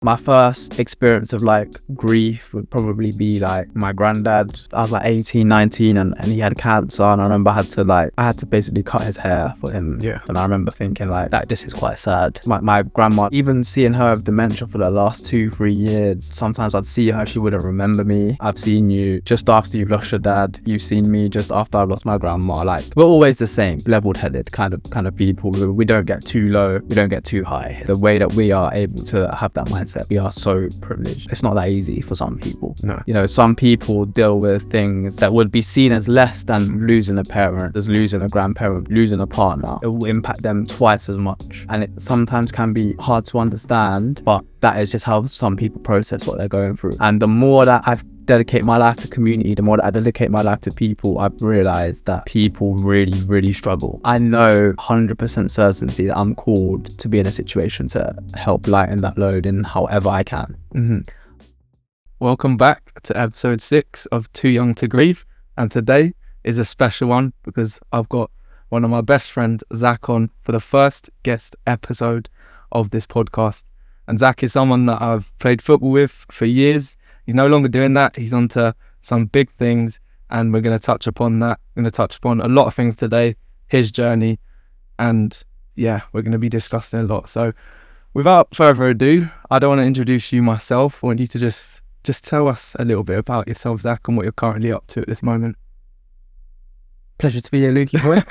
My first experience of like grief would probably be like my granddad. I was like 18, 19 and he had cancer, and I remember I had to basically cut his hair for him. Yeah. And I remember thinking like that this is quite sad. My grandma, even seeing her with dementia for the last 2-3 years, sometimes I'd see her, she wouldn't remember me. I've seen you just after you've lost your dad. You've seen me just after I've lost my grandma. Like, we're always the same, level-headed kind of people. We don't get too low, we don't get too high. The way that we are able to have that mindset, we are so privileged. It's not that easy for some people. No. You know, some people deal with things that would be seen as less than losing a parent, as losing a grandparent, losing a partner. It will impact them twice as much. And it sometimes can be hard to understand, but that is just how some people process what they're going through. And the more that I've dedicate my life to community, the more that I dedicate my life to people, I've realized that people really struggle. I know 100% certainty that I'm called to be in a situation to help lighten that load in however I can. Welcome back to episode 6 of Too Young to Grieve, and today is a special one because I've got one of my best friends, Zack, on for the first guest episode of this podcast. And Zack is someone that I've played football with for years. He's no longer doing that. He's on to some big things, and we're going to touch upon that. We're going to touch upon a lot of things today, his journey, and yeah, we're going to be discussing a lot. So without further ado, I don't want to introduce you myself. I want you to just tell us a little bit about yourself, Zack, and what you're currently up to at this moment. Pleasure to be here, Lukey boy.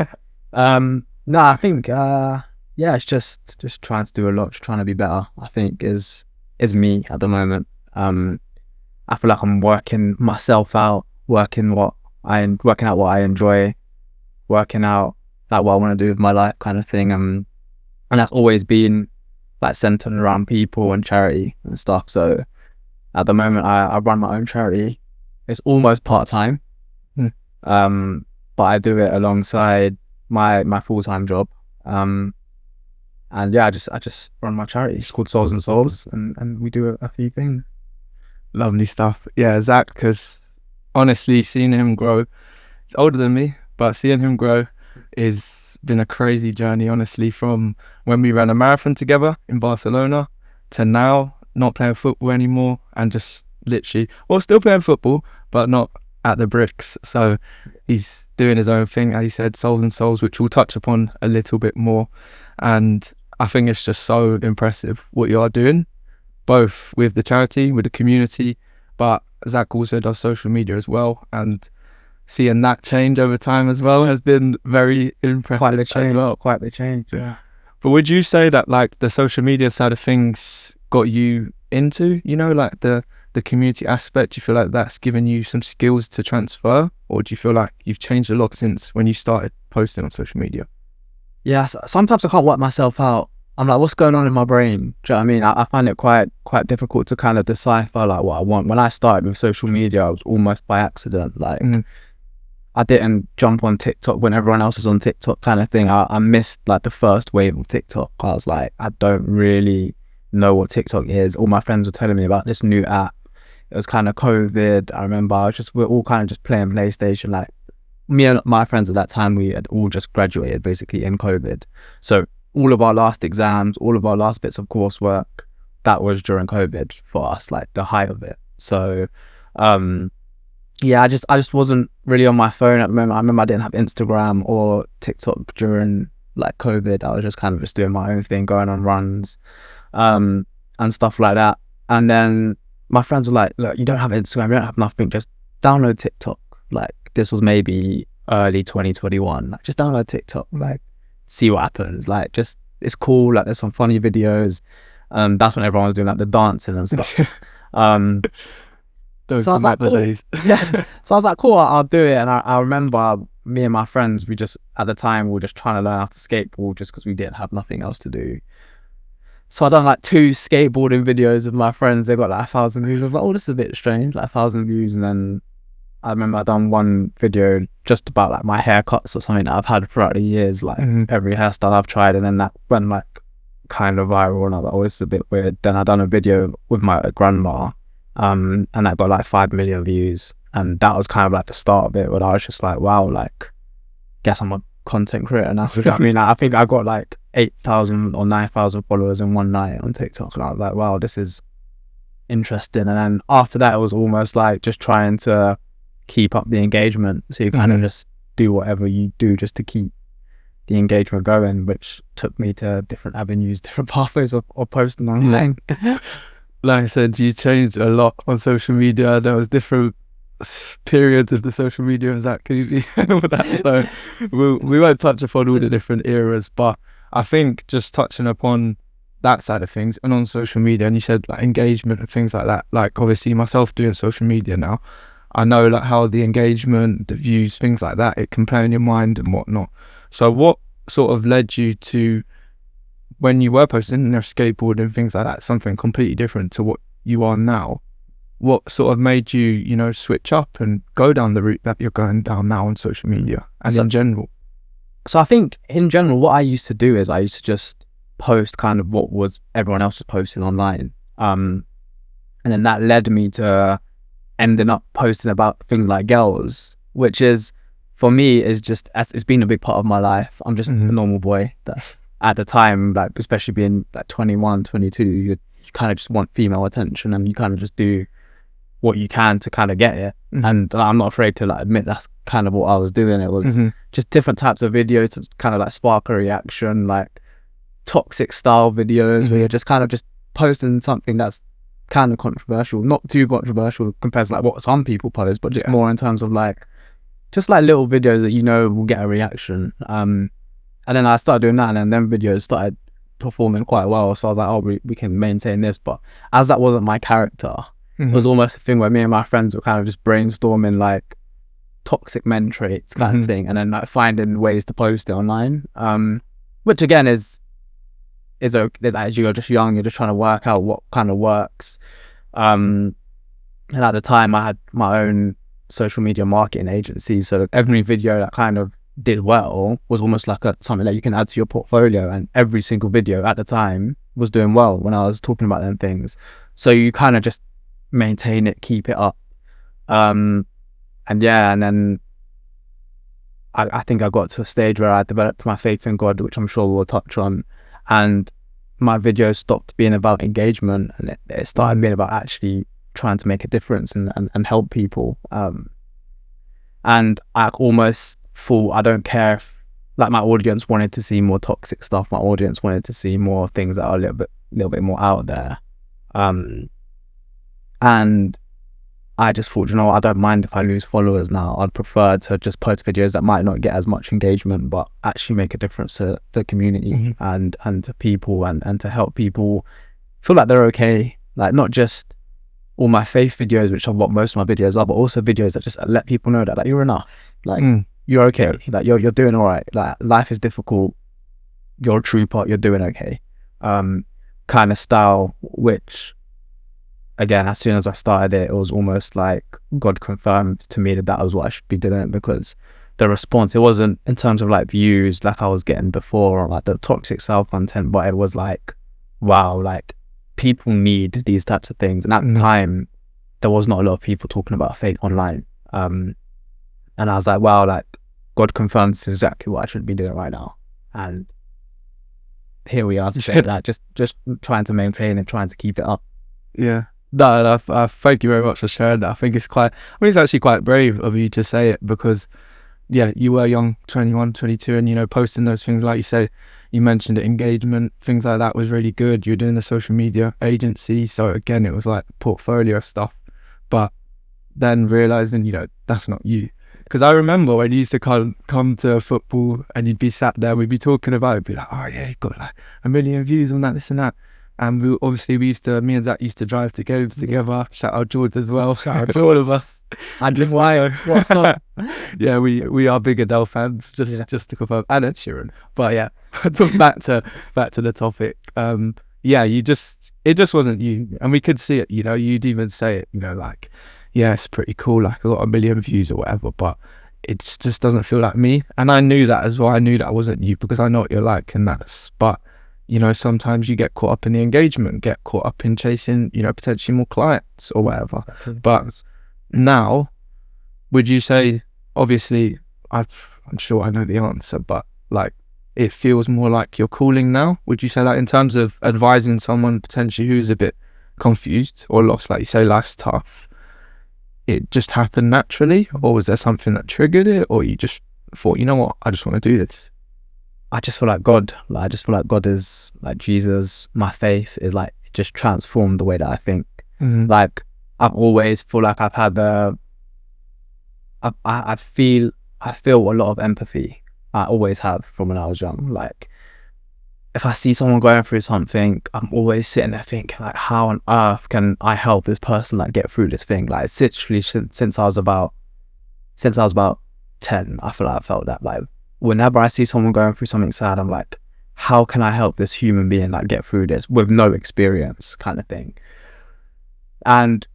No, I think it's just trying to do a lot, just trying to be better, I think is me at the moment. I feel like I'm working myself out, working out what I enjoy, working out like what I want to do with my life, kind of thing. And that's always been like centered around people and charity and stuff. So at the moment, I run my own charity. It's almost part-time, but I do it alongside my full-time job. And yeah, I just run my charity. It's called Souls and Souls, and we do a few things. Lovely stuff. Yeah, Zack, because honestly, seeing him grow, he's older than me, but seeing him grow has been a crazy journey, honestly, from when we ran a marathon together in Barcelona to now not playing football anymore, and just literally, well, still playing football, but not at the bricks. So he's doing his own thing, as he said, Souls and Souls, which we'll touch upon a little bit more. And I think it's just so impressive what you are doing, both with the charity, with the community, but Zack also does social media as well, and seeing that change over time as well has been very impressive. Quite the change. As well. Quite the change. Yeah. But would you say that like the social media side of things got you into, you know, like the community aspect? Do you feel like that's given you some skills to transfer, or do you feel like you've changed a lot since when you started posting on social media? Yeah, sometimes I can't work myself out. I'm like, what's going on in my brain? Do you know what I mean? I find it quite difficult to kind of decipher like what I want. When I started with social media, I was almost by accident. Like, I didn't jump on TikTok when everyone else was on TikTok, kind of thing. I missed like the first wave of TikTok. I was like, I don't really know what TikTok is. All my friends were telling me about this new app. It was kind of COVID. I remember we're all kind of just playing PlayStation. Like, me and my friends at that time, we had all just graduated basically in COVID. So all of our last exams, all of our last bits of coursework, that was during COVID for us, like the height of it. So yeah, I just wasn't really on my phone at the moment. I remember I didn't have Instagram or TikTok during like COVID. I was just kind of just doing my own thing, going on runs and stuff like that. And then my friends were like, look, you don't have Instagram, you don't have nothing, just download TikTok. Like, this was maybe early 2021. Like, just download TikTok, like, see what happens. Like, just, it's cool. Like, there's some funny videos. That's when everyone was doing like the dancing and stuff. So I was like, cool. Yeah. So I was like, cool, I'll do it. And I remember me and my friends, we just, at the time, we were just trying to learn how to skateboard just because we didn't have nothing else to do. So I done like 2 skateboarding videos with my friends. They got like 1,000 views. I was like, oh, this is a bit strange, like 1,000 views. And then I remember I done one video just about like my haircuts or something that I've had throughout the years, like every hairstyle I've tried, and then that went like kind of viral, and I was like, oh, it's a bit weird. Then I done a video with my grandma, and that got like 5 million views, and that was kind of like the start of it, where I was just like, wow, like, guess I'm a content creator now. I mean, I think I got like 8,000 or 9,000 followers in one night on TikTok, and I was like, wow, this is interesting. And then after that, it was almost like just trying to keep up the engagement. So you kind of just do whatever you do just to keep the engagement going, which took me to different avenues, different pathways of posting online. Like I said, you changed a lot on social media. There was different periods of the social media of Zack Ubi and all that. So we won't touch upon all the different eras, but I think just touching upon that side of things and on social media, and you said like engagement and things like that, like obviously myself doing social media now, I know like how the engagement, the views, things like that, it can play in your mind and whatnot. So what sort of led you to, when you were posting on your skateboard and things like that, something completely different to what you are now? What sort of made you, you know, switch up and go down the route that you're going down now on social media and in general? So I think in general, what I used to do is I used to just post kind of what was everyone else was posting online. And then that led me to ending up posting about things like girls, which is, for me, is just, it's been a big part of my life. I'm just a normal boy that at the time, like especially being like 21, 22, you kind of just want female attention, and you kind of just do what you can to kind of get it. And I'm not afraid to like admit that's kind of what I was doing. It was just different types of videos to kind of like spark a reaction, like toxic style videos where you're just kind of just posting something that's kind of controversial, not too controversial compared to like what some people post, but just more in terms of like just like little videos that you know will get a reaction. And then I started doing that, and then them videos started performing quite well. So I was like, oh, we can maintain this. But as that wasn't my character, it was almost a thing where me and my friends were kind of just brainstorming like toxic men traits kind of thing, and then like finding ways to post it online. Which again is as you're just young, you're just trying to work out what kind of works. And at the time I had my own social media marketing agency, so every video that kind of did well was almost like something that you can add to your portfolio, and every single video at the time was doing well when I was talking about them things. So you kind of just maintain it, keep it up. And then I think I got to a stage where I developed my faith in God, which I'm sure we'll touch on, and my videos stopped being about engagement, and it started being about actually trying to make a difference and help people. And I almost thought, I don't care if like my audience wanted to see more toxic stuff, my audience wanted to see more things that are a little bit more out there. And I just thought, you know, I don't mind if I lose followers now. I'd prefer to just post videos that might not get as much engagement, but actually make a difference to the community and to people, and to help people feel like they're okay. Like not just all my faith videos, which are what most of my videos are, but also videos that just let people know that like you're enough, like you're okay, like you're doing all right. Like life is difficult, you're a trooper, you're doing okay. Kind of style, which again, as soon as I started it, it was almost like God confirmed to me that was what I should be doing, because the response, it wasn't in terms of like views like I was getting before, or like the toxic style content, but it was like, wow, like people need these types of things. And at the time, there was not a lot of people talking about faith online. And I was like, wow, like God confirms this is exactly what I should be doing right now. And here we are today, like just trying to maintain and trying to keep it up. Yeah. No, I thank you very much for sharing that. I think it's actually quite brave of you to say it, because yeah, you were young, 21, 22, and you know, posting those things, like you say, you mentioned it, engagement, things like that was really good. You were doing the social media agency, so again, it was like portfolio stuff. But then realizing, you know, that's not you. Because I remember when you used to come to football and you'd be sat there, we'd be talking about it, be like, oh yeah, you've got like 1 million views on that, this and that. And me and Zack used to drive to games together. Shout out George as well. Shout out to all of us. And just why? What's up? Yeah, we are big Adele fans, just to confirm, and Ed Sheeran. But yeah, talk back to the topic. Yeah, it just wasn't you, and we could see it. You know, you'd even say it. You know, like, yeah, it's pretty cool. Like I got 1 million views or whatever, but it just doesn't feel like me. And I knew that as well. I knew that wasn't you, because I know what you're like, and but you know, sometimes you get caught up in the engagement, get caught up in chasing, you know, potentially more clients or whatever. Exactly. But now, would you say, obviously, I'm sure I know the answer, but like, it feels more like your calling now? Would you say that in terms of advising someone potentially who's a bit confused or lost, like you say, life's tough, it just happened naturally, or was there something that triggered it, or you just thought, you know what, I just want to do this? I just feel like God, like I just feel like God is like Jesus. My faith is like just transformed the way that I think. Like I've always feel like I've had I feel a lot of empathy. I always have from when I was young. Like if I see someone going through something, I'm always sitting there thinking like, how on earth can I help this person like get through this thing? Like it's literally since I was about 10, I feel like I felt that. Like whenever I see someone going through something sad, I'm like, how can I help this human being like get through this with no experience, kind of thing. And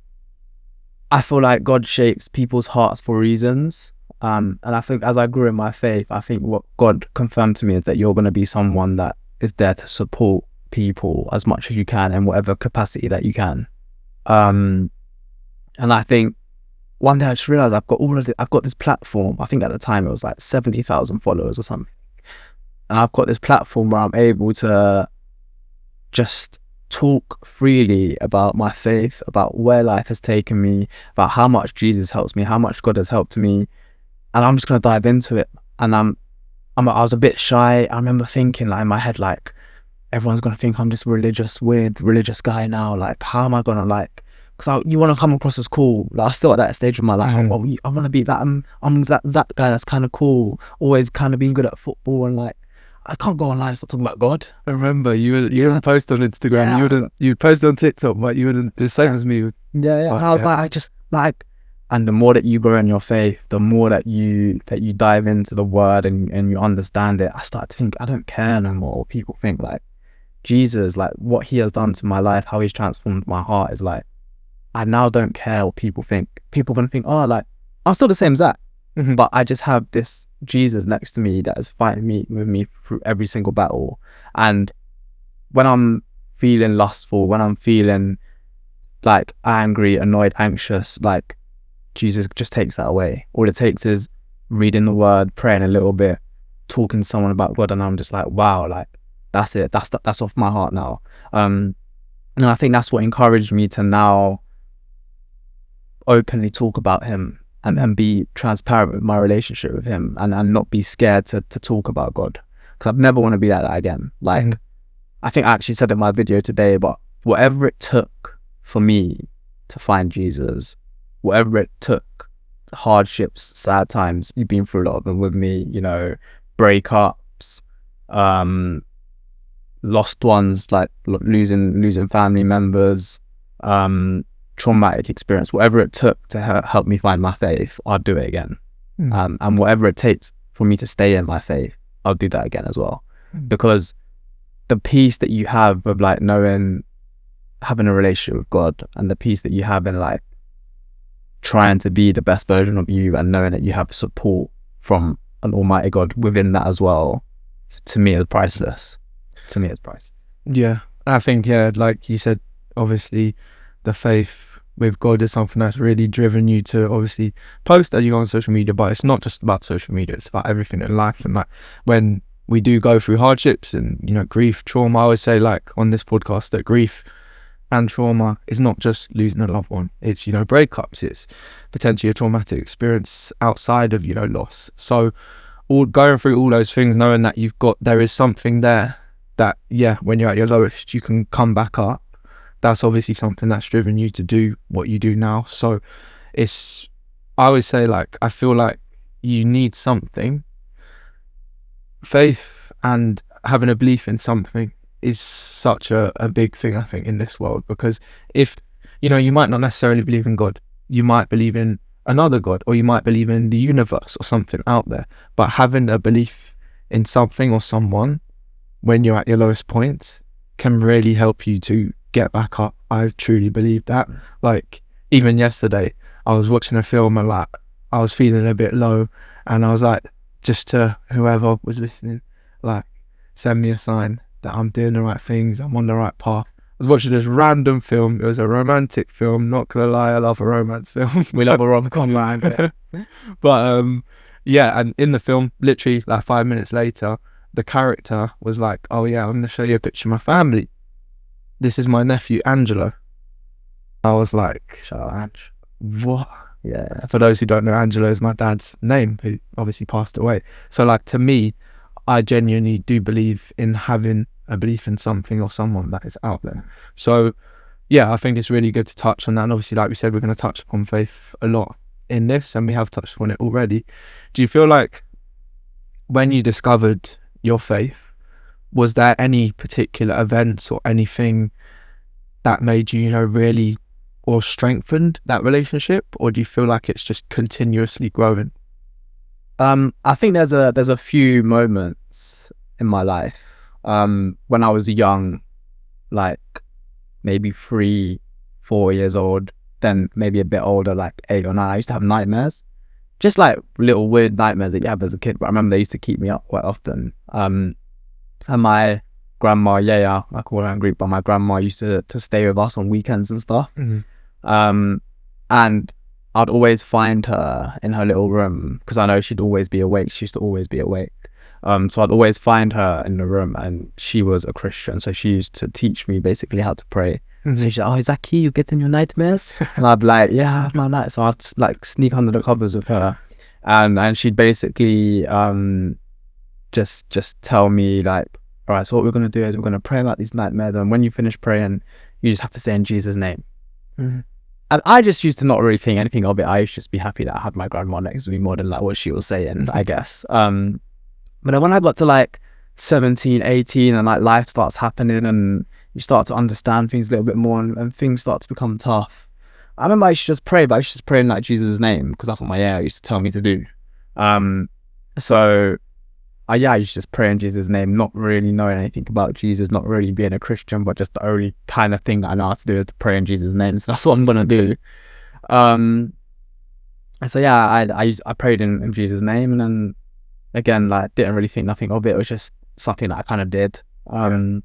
I feel like God shapes people's hearts for reasons. And I think as I grew in my faith, I think what God confirmed to me is that you're going to be someone that is there to support people as much as you can in whatever capacity that you can. And I think one day I just realized I've got this platform. I think at the time it was like 70,000 followers or something. And I've got this platform where I'm able to just talk freely about my faith, about where life has taken me, about how much Jesus helps me, how much God has helped me. And I'm just going to dive into it. And I was a bit shy. I remember thinking like in my head, like, everyone's going to think I'm this weird religious guy now. Like, how am I going to like, because you want to come across as cool. Like, I'm still at that stage of my life. I want to be that, I'm that guy that's kind of cool, always kind of being good at football, and like, I can't go online and start talking about God. I remember you wouldn't post on Instagram. Yeah, You'd post on TikTok, but you wouldn't. The same as me. Yeah. But, And I was like, I just like, and the more that you grow in your faith, the more that you dive into the word and you understand it, I start to think I don't care no more what people think. Like Jesus, like what he has done to my life, how he's transformed my heart, is like, I now don't care what people think. People are gonna think, oh, like I'm still the same Zack, but I just have this Jesus next to me that is fighting with me through every single battle. And when I'm feeling lustful, when I'm feeling like angry, annoyed, anxious, like Jesus just takes that away. All it takes is reading the word, praying a little bit, talking to someone about God, and I'm just like, wow, like that's it. That's off my heart now. And I think that's what encouraged me to now openly talk about him and be transparent with my relationship with him, and not be scared to talk about God, because I never want to be like that again. Like I think I actually said in my video today, but whatever it took for me to find Jesus, whatever it took, hardships, sad times, you've been through a lot of them with me, you know, breakups, lost ones, like losing family members, traumatic experience, whatever it took to help me find my faith, I'll do it again. And whatever it takes for me to stay in my faith, I'll do that again as well. Because the peace that you have of like having a relationship with God, and the peace that you have in like trying to be the best version of you, and knowing that you have support from an almighty God within that as well, to me is priceless. Yeah, I think, yeah, like you said, obviously the faith with God is something that's really driven you to obviously post that you go on social media, but it's not just about social media, it's about everything in life. And like when we do go through hardships and, you know, grief, trauma, I always say, like on this podcast, that grief and trauma is not just losing a loved one. It's, you know, breakups, it's potentially a traumatic experience outside of, you know, loss. So all going through all those things, knowing that there is something there that, yeah, when you're at your lowest, you can come back up. That's obviously something that's driven you to do what you do now. So I always say, like, I feel like you need something. Faith and having a belief in something is such a big thing, I think, in this world. Because if, you know, you might not necessarily believe in God, you might believe in another God, or you might believe in the universe or something out there. But having a belief in something or someone when you're at your lowest points can really help you to get back up. I truly believe that. Like even yesterday I was watching a film and like I was feeling a bit low, and I was like, just to whoever was listening, like, send me a sign that I'm doing the right things, I'm on the right path. I was watching this random film. It was a romantic film, not gonna lie, I love a romance film. We love a rom-com, man. But yeah, and in the film, literally like 5 minutes later, the character was like, oh yeah, I'm gonna show you a picture of my family. This is my nephew Angelo. I was like, Shout out Ange. what? Yeah. For those who don't know, Angelo is my dad's name, who obviously passed away. So like, to me, I genuinely do believe in having a belief in something or someone that is out there. So yeah, I think it's really good to touch on that. And obviously, like we said, we're going to touch upon faith a lot in this, and we have touched upon it already. Do you feel like when you discovered your faith, was there any particular events or anything that made you, really, or strengthened that relationship? Or do you feel like it's just continuously growing? I think there's a few moments in my life. When I was young, like maybe 3-4 years old, then maybe a bit older, like 8 or 9, I used to have nightmares. Just like little weird nightmares that you have as a kid, but I remember they used to keep me up quite often. And my grandma, I call her in Greek, but my grandma used to stay with us on weekends and stuff. And I'd always find her in her little room because I know she'd always be awake. She used to always be awake. So I'd always find her in the room, and she was a Christian, so she used to teach me basically how to pray. So she's like, "Oh, Zaki, you getting your nightmares?" And I'd be like, "Yeah, I have my night." So I'd like sneak under the covers with her, and she'd basically just tell me like, "All right, so what we're gonna do is we're gonna pray about these nightmares, and when you finish praying, you just have to say in Jesus' name." And I just used to not really think anything of it. I used to just be happy that I had my grandma next to me more than like what she was saying, I guess. But then when I got to like 17, 18 and like life starts happening and you start to understand things a little bit more, and things start to become tough, I remember I used to just pray, but I used to just pray in like Jesus' name because that's what my yeah used to tell me to do. So I used to just pray in Jesus' name, not really knowing anything about Jesus, not really being a Christian, but just the only kind of thing that I know how to do is to pray in Jesus' name. So that's what I'm gonna do. So yeah, I prayed in Jesus' name, and then again, like, didn't really think nothing of it. It was just something that I kind of did. I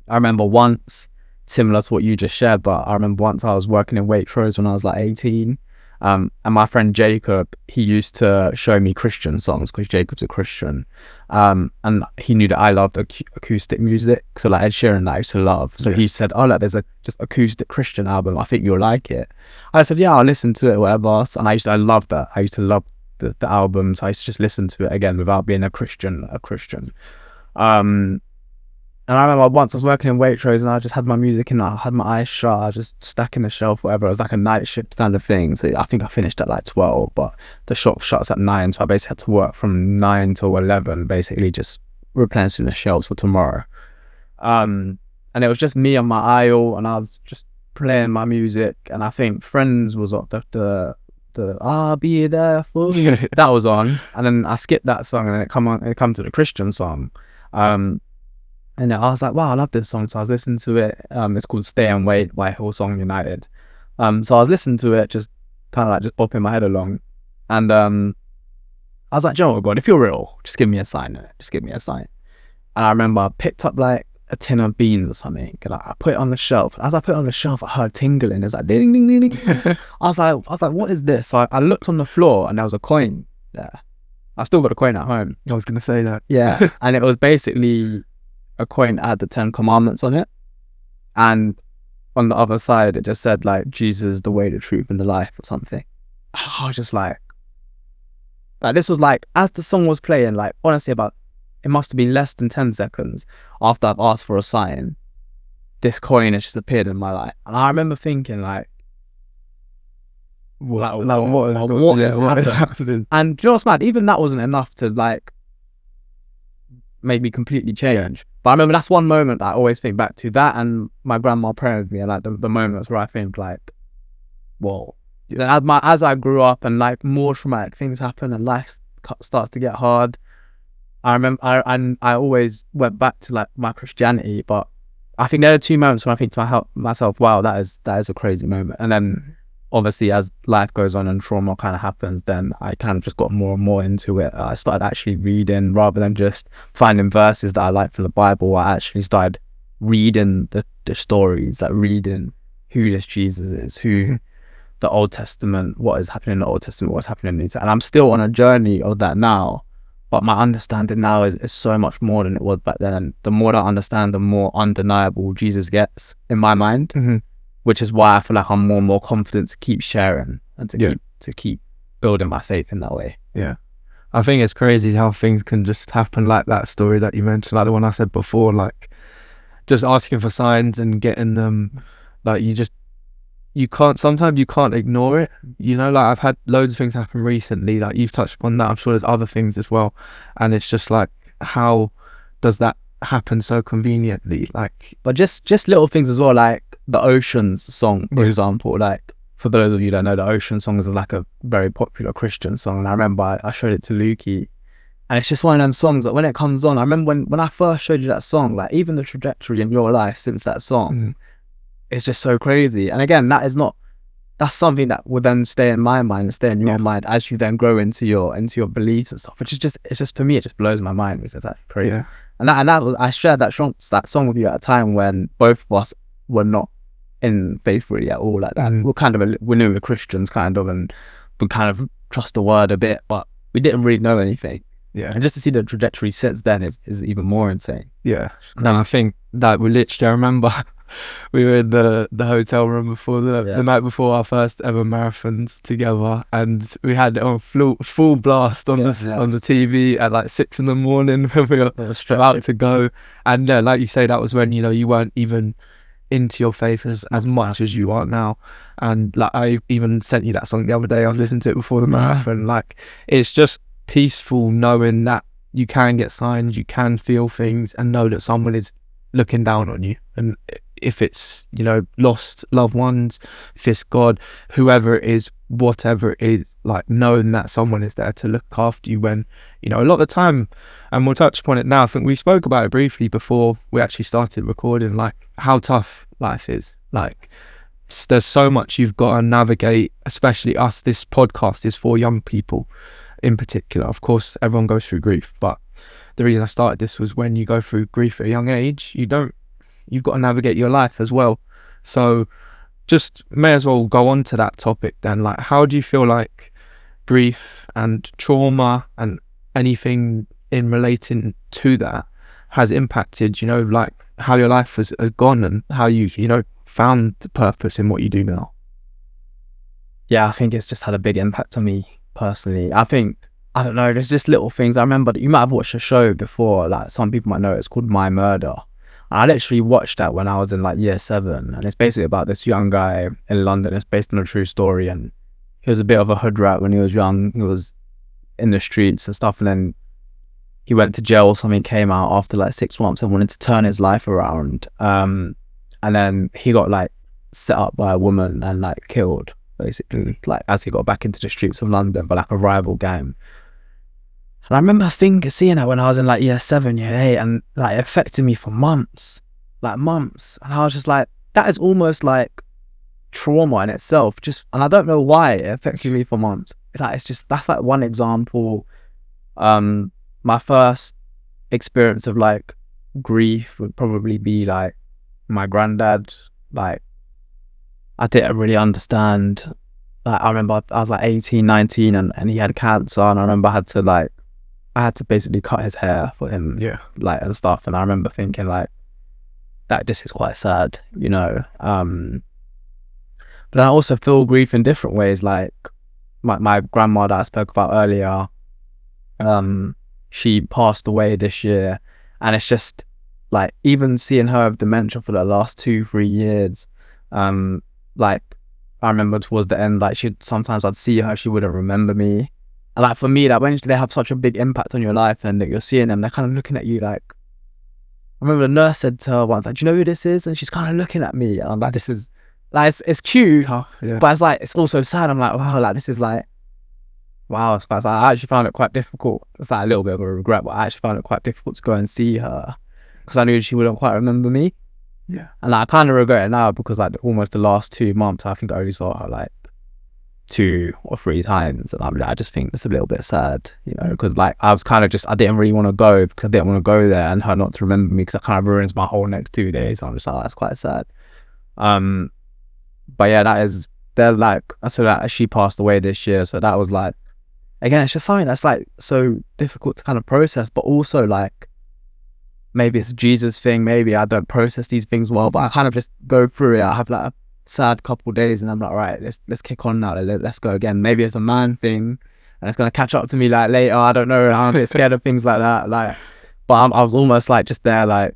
remember once, similar to what you just shared, but I remember once I was working in Waitrose when I was like 18. And my friend Jacob, he used to show me Christian songs because Jacob's a Christian. And he knew that I loved acoustic music. So like Ed Sheeran, that I used to love. So he said, "Oh, look, there's a just acoustic Christian album. I think you'll like it." I said, "Yeah, I'll listen to it, whatever." And I loved that. I used to love the albums. I used to just listen to it again without being a Christian. And I remember once I was working in Waitrose and I just had my music in, I had my eyes shut, I just stuck in the shelf, whatever. It was like a night shift kind of thing. So I think I finished at like 12, but the shop shuts at 9. So I basically had to work from 9 till 11, basically just replenishing the shelves for tomorrow. And it was just me on my aisle and I was just playing my music. And I think Friends was up the "I'll be there for you" that was on. And then I skipped that song and then it come to the Christian song. And I was like, wow, I love this song. So I was listening to it. It's called "Stay and Wait" by Hillsong United. So I was listening to it, just kind of like just bopping my head along. And I was like, "Oh God, if you're real, just give me a sign. Just give me a sign." And I remember I picked up like a tin of beans or something, and I put it on the shelf. As I put it on the shelf, I heard tingling. It's like ding ding ding ding. I was like, what is this? So I looked on the floor and there was a coin there. I still got a coin at home. I was gonna say that. Yeah, and it was basically a coin that had the 10 commandments on it, and on the other side it just said like, "Jesus, the way, the truth, and the life," or something. And I was just like this was like, as the song was playing, like honestly it must have been less than 10 seconds after I've asked for a sign, this coin has just appeared in my life. And I remember thinking like, what is happening? And do you know what's mad? Even that wasn't enough to like make me completely change. But I remember that's one moment that I always think back to, that and my grandma praying with me, and like the moments where I think like, whoa. As I grew up and like more traumatic things happen and life starts to get hard, I remember I always went back to like my Christianity. But I think there are 2 moments when I think to myself, wow, that is a crazy moment. And then obviously as life goes on and trauma kind of happens, then I kind of just got more and more into it. I started actually reading, rather than just finding verses that I like from the Bible. I actually started reading the stories, like reading who this Jesus is, who the Old Testament, what is happening in the Old Testament, what's happening in the New Testament. And I'm still on a journey of that now, but my understanding now is so much more than it was back then. And the more that I understand, the more undeniable Jesus gets in my mind. which is why I feel like I'm more and more confident to keep sharing and to keep building my faith in that way. Yeah. I think it's crazy how things can just happen, like that story that you mentioned, like the one I said before, like just asking for signs and getting them. Like sometimes you can't ignore it, you know. Like I've had loads of things happen recently, like you've touched upon that. I'm sure there's other things as well, and it's just like, how does that happen so conveniently? Like, but just little things as well, like the Oceans song, for example. Like, for those of you that know, the Ocean song is like a very popular Christian song, and I remember I showed it to Lukey, and it's just one of them songs that when it comes on, I remember when I first showed you that song, like even the trajectory in your life since that song, it's just so crazy. And again, that's something that will then stay in my mind and stay in your mind as you then grow into your beliefs and stuff, which is just, it's just, to me, it just blows my mind. It's actually crazy. Yeah. And that was, I shared that song with you at a time when both of us were not in faith really at all, like that. We're kind of we knew we were Christians kind of, and we kind of trust the word a bit, but we didn't really know anything. Yeah. And just to see the trajectory since then is even more insane. Yeah. And I think that we literally, I remember we were in the hotel room before the night before our first ever marathons together, and we had it on full blast on the TV at like 6 a.m. when we were about to go. And like you say, that was when, you know, you weren't even into your faith as much as you are now. And like I even sent you that song the other day. I was listening to it before the marathon. Like, it's just peaceful knowing that you can get signs, you can feel things, and know that someone is looking down on you. And if it's, you know, lost loved ones, if it's God, whoever it is, whatever it is, like knowing that someone is there to look after you when, you know, a lot of the time, and we'll touch upon it now, I think we spoke about it briefly before we actually started recording, like how tough life is. Like, there's so much you've got to navigate, especially us. This podcast is for young people in particular. Of course, everyone goes through grief, but the reason I started this was when you go through grief at a young age, you've got to navigate your life as well. So just may as well go on to that topic then. Like, how do you feel like grief and trauma and anything in relating to that has impacted, you know, like how your life has gone and how you've, you know, found purpose in what you do now? Yeah, I think it's just had a big impact on me personally. I think, I don't know, there's just little things. I remember that you might have watched a show before, like some people might know, it's called My Murder. And I literally watched that when I was in like year 7, and it's basically about this young guy in London. It's based on a true story, and he was a bit of a hood rat when he was young. He was in the streets and stuff, and then he went to jail or something, came out after like 6 months and wanted to turn his life around. And then he got like set up by a woman and like killed, basically, like as he got back into the streets of London, but like a rival gang. And I remember seeing that when I was in like year 7, year 8, and like it affected me for months. And I was just like, that is almost like trauma in itself. And I don't know why it affected me for months. Like, that's like one example. My first experience of like grief would probably be like my granddad. Like, I didn't really understand. Like, I remember I was like 18, 19, and he had cancer, and I remember I had to basically cut his hair for him, like, and stuff. And I remember thinking like, that this is quite sad, you know. But I also feel grief in different ways. Like my grandma that I spoke about earlier, she passed away this year, and it's just like, even seeing her with dementia for the last 2-3 years, like I remember towards the end, like sometimes I'd see her, she wouldn't remember me. And like, for me, like when they have such a big impact on your life and that you're seeing them, they're kind of looking at you like, I remember the nurse said to her once, like, do you know who this is? And she's kind of looking at me, and I'm like, this is like, it's cute, but it's like, it's also sad. I'm like, wow, like this is like, wow. It's quite, I actually found it quite difficult. It's like a little bit of a regret, but I actually found it quite difficult to go and see her because I knew she wouldn't quite remember me. Yeah. And like, I kind of regret it now because like almost the last 2 months, I think I only saw her like 2 or 3 times, and I just think it's a little bit sad, you know, because like I was kind of I didn't really want to go because I didn't want to go there and her not to remember me, because it kind of ruins my whole next 2 days. So I'm just like, that's quite sad. But yeah, they're like, so that she passed away this year, so that was like, again, it's just something that's like so difficult to kind of process, but also like, maybe it's a Jesus thing, maybe I don't process these things well, but I kind of just go through it. I have like sad couple days, and I'm like, right, let's kick on now. Let's go again. Maybe it's a man thing, and it's gonna catch up to me like later. I don't know. I'm a bit scared of things like that. Like, but I was almost like just there, like,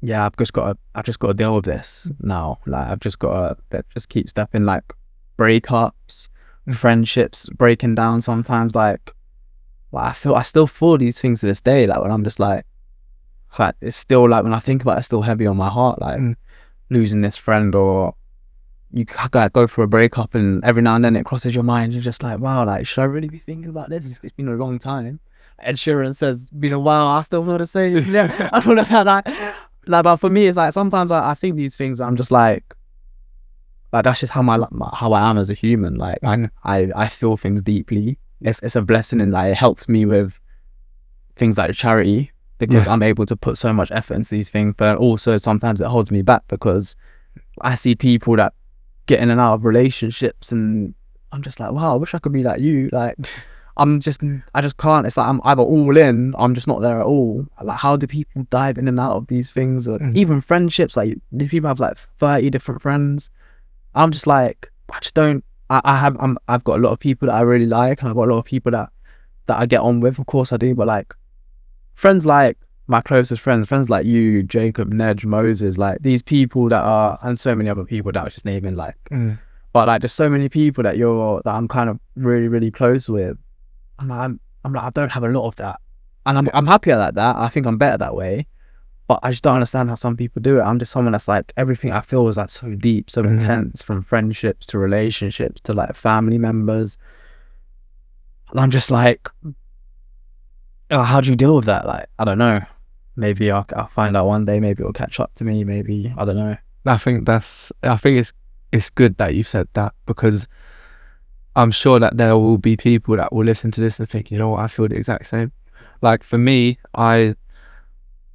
yeah, I've just got to deal with this now. Like, I've just got to just keep stepping. Like, breakups, friendships breaking down sometimes. Like I still feel these things to this day. Like when I'm just like it's still like when I think about it, it's still heavy on my heart. Like losing this friend, or you go through a breakup, and every now and then it crosses your mind. You're just like, wow, like should I really be thinking about this? It's been a long time. Ed Sheeran says, been a while. I still feel the same. Yeah, I don't know like, but for me, it's like sometimes I think these things. I'm just like that's just how how I am as a human. Like I feel things deeply. It's a blessing, and like it helps me with things like charity, because I'm able to put so much effort into these things. But also sometimes it holds me back, because I see people that get in and out of relationships, and I'm just like, wow, I wish I could be like you. Like I just can't. It's like I'm either all in, I'm just not there at all. Like, how do people dive in and out of these things? Or even friendships, like people have like 30 different friends. I'm just like, I just don't. I've got a lot of people that I really like, and I've got a lot of people that I get on with. Of course I do, but like friends, like my closest friends like you, Jacob, Nedge, Moses, like these people that are, and so many other people that I was just naming, like, but like there's so many people that I'm kind of really, really close with. I'm like, I don't have a lot of that, and I'm happier like that. I think I'm better that way. But I just don't understand how some people do it. I'm just someone that's like, everything I feel is like so deep, so intense, from friendships to relationships to like family members. And I'm just like, oh, how do you deal with that? Like, I don't know. Maybe I'll find out one day. Maybe it'll catch up to me. Maybe, I don't know. I think it's good that you said that, because I'm sure that there will be people that will listen to this and think, you know what, I feel the exact same. Like for me,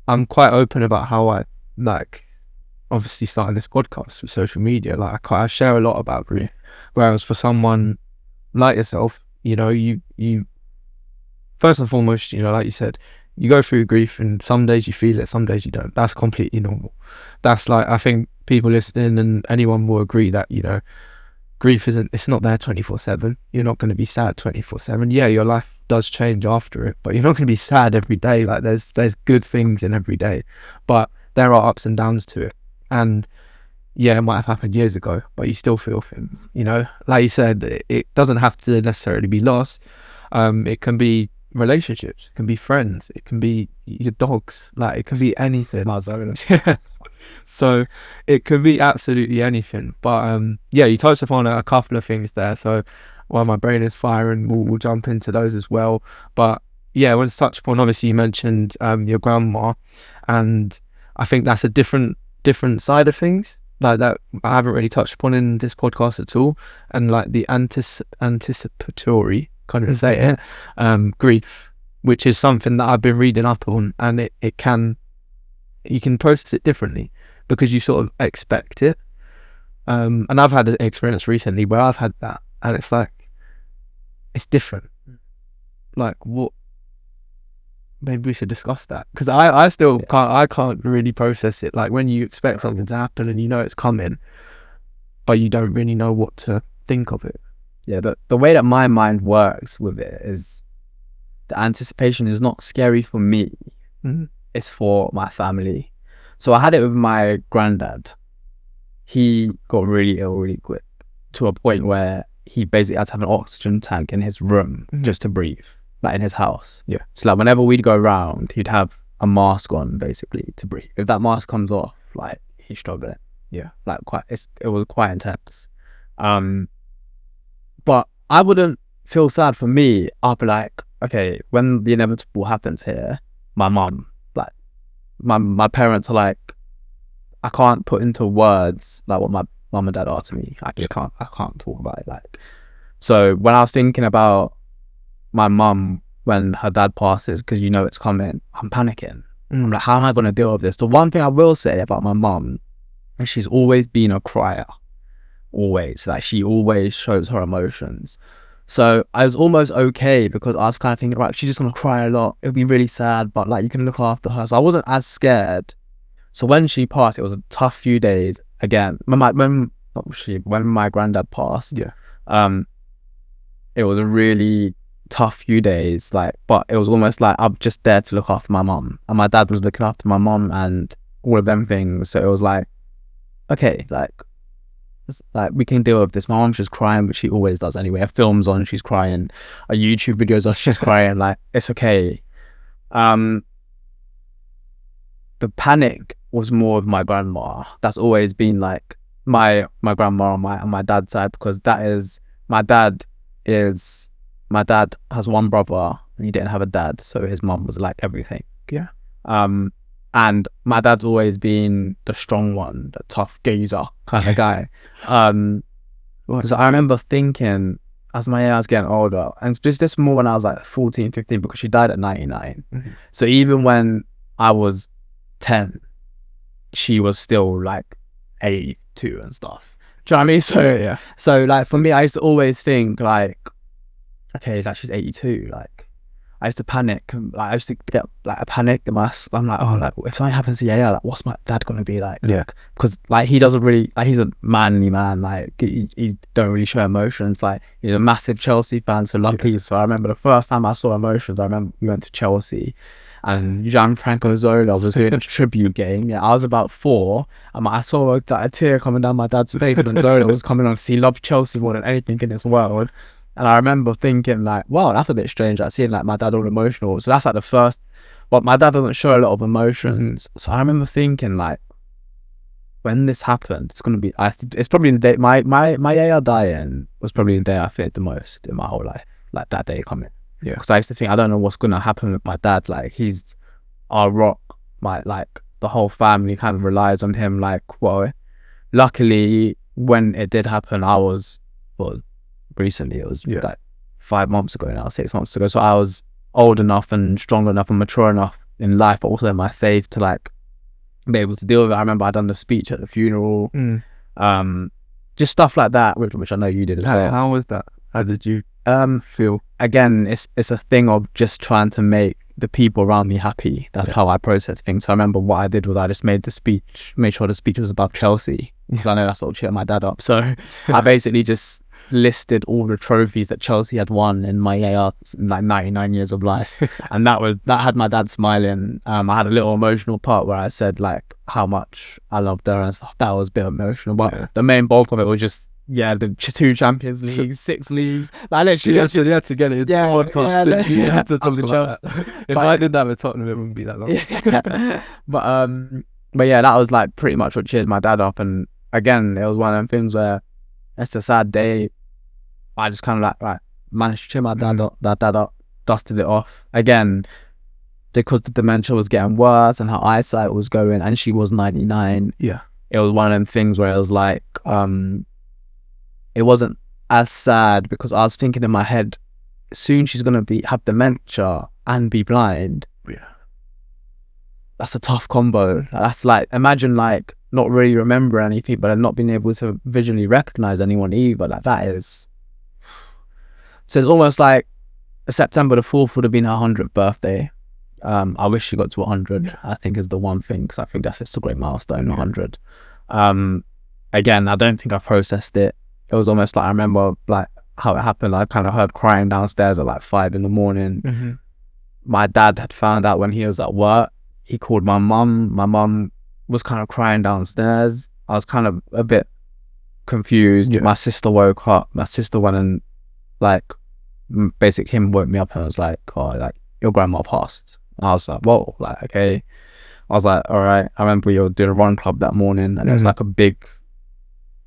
I'm quite open about how I, like, obviously starting this podcast with social media. Like I share a lot about grief, whereas for someone like yourself, you know, you first and foremost, you know, like you said, you go through grief, and some days you feel it, some days you don't. That's completely normal. That's like, I think people listening and anyone will agree that, you know, grief it's not there 24/7. You're not going to be sad 24/7. Yeah, your life does change after it, but you're not going to be sad every day. Like there's good things in every day, but there are ups and downs to it. And yeah, it might have happened years ago, but you still feel things, you know. Like you said, it doesn't have to necessarily be loss. It can be relationships, it can be friends, it can be your dogs, like it can be anything. So it can be absolutely anything. But yeah, you touched upon a couple of things there, so while my brain is firing, we'll jump into those as well. But yeah, I want to touch upon, obviously you mentioned your grandma, and I think that's a different side of things, like that I haven't really touched upon in this podcast at all. And like the anticipatory, can't even say it, grief, which is something that I've been reading up on, and you can process it differently because you sort of expect it. And I've had an experience recently where I've had that, and it's like, it's different. Like, what? Maybe we should discuss that, because I still can't really process it. Like when you expect something to happen and you know it's coming, but you don't really know what to think of it. Yeah, the way that my mind works with it is, the anticipation is not scary for me. It's for my family. So I had it with my granddad. He got really ill really quick, to a point where he basically had to have an oxygen tank in his room just to breathe, like in his house. Yeah. So like whenever we'd go around, he'd have a mask on basically to breathe. If that mask comes off, like he's struggling. Yeah. Like it was quite intense. But I wouldn't feel sad for me. I'd be like, okay, when the inevitable happens here, my mum, like my parents are like, I can't put into words like what my mum and dad are to me. I can't talk about it. Like, so when I was thinking about my mum when her dad passes, because you know it's coming, I'm panicking. I'm like, how am I going to deal with this? The one thing I will say about my mum is she's always been a crier. Always. Like, she always shows her emotions. So I was almost okay, because I was kind of thinking, right, she's just going to cry a lot. It'll be really sad, but like you can look after her. So I wasn't as scared. So when she passed, it was a tough few days. again, when my granddad passed, Yeah. it was a really tough few days, like, but it was almost like I'm just there to look after my mum, and my dad was looking after my mum and all of them things. So it was like, okay, like we can deal with this. My mom's just crying, but she always does anyway. A film's on, she's crying. A YouTube video's on, she's crying. Like, it's okay. The panic was more of my grandma. That's always been like my grandma on my dad's side, because my dad has one brother and he didn't have a dad, so his mum was like everything. Yeah. And my dad's always been the strong one, the tough geezer kind of guy. So I remember thinking, as my years getting older, and just this more when I was like 14, 15, because she died at 99. Mm-hmm. So even when I was 10, she was still like 82 and stuff. Do you know what I mean? So yeah. So like for me, I used to always think like, okay, like she's 82. Like I used to panic. Like I used to get like a panic. I'm like, oh, like if something happens to Yaya, like what's my dad gonna be like? Yeah. Because like he doesn't really, like, he's a manly man. Like he don't really show emotions. Like he's a massive Chelsea fan, so luckily. Yeah. So I remember the first time I saw emotions. I remember we went to Chelsea, and Gianfranco Zola was doing a tribute game. Yeah, I was about 4, and I saw a tear coming down my dad's face when Zola was coming on, because he loved Chelsea more than anything in this world. And I remember thinking like, wow, that's a bit strange. Like seeing like my dad all emotional. So that's like the first. But my dad doesn't show a lot of emotions. So I remember thinking like, when this happened, it's gonna be. It's probably the day my Yaya dying was probably the day I feared the most in my whole life. Like that day coming. Yeah. Because I used to think, I don't know what's gonna happen with my dad. Like he's our rock. The whole family kind of relies on him. Like, well, luckily when it did happen, I was recently, it was like 5 months ago now, 6 months ago. So I was old enough and strong enough and mature enough in life, but also in my faith, to like be able to deal with it. I remember I'd done the speech at the funeral, just stuff like that, which I know you did as well. How was that? How did you feel? Again, it's a thing of just trying to make the people around me happy. That's how I process things. So I remember what I did was I just made sure the speech was about Chelsea, because I know that's what cheered my dad up. So I basically just listed all the trophies that Chelsea had won in my like 99 years of life, and that had my dad smiling. I had a little emotional part where I said like how much I loved her and stuff. That was a bit emotional, but the main bulk of it was just the 2 Champions Leagues, 6 leagues. Like literally, you had to get it into the podcast. You had to talk about that. If I did that with Tottenham, it wouldn't be that long. Yeah. But yeah, that was like pretty much what cheered my dad up. And again, it was one of them things where it's a sad day. I just kind of like managed to cheer my dad up, dusted it off. Again, because the dementia was getting worse and her eyesight was going, and she was 99. Yeah. It was one of them things where it was like, it wasn't as sad, because I was thinking in my head, soon she's gonna have dementia and be blind. Yeah. That's a tough combo. That's like, imagine like not really remember anything, but not being able to visually recognize anyone either. Like that is. So it's almost like September the 4th would have been her 100th birthday. I wish she got to 100. I think is the one thing, because I think that's just a great milestone. 100. Again, I don't think I processed it. It was almost like, I remember like how it happened. I kind of heard crying downstairs at like 5 a.m. My dad had found out when he was at work. He called my mum. My mum was kind of crying downstairs. I was kind of a bit confused. My sister woke up. My sister went and like basically him woke me up and was like, oh, like your grandma passed. And I was like, whoa, like okay. I was like, all right. I remember we were doing a run club that morning, and it was like a big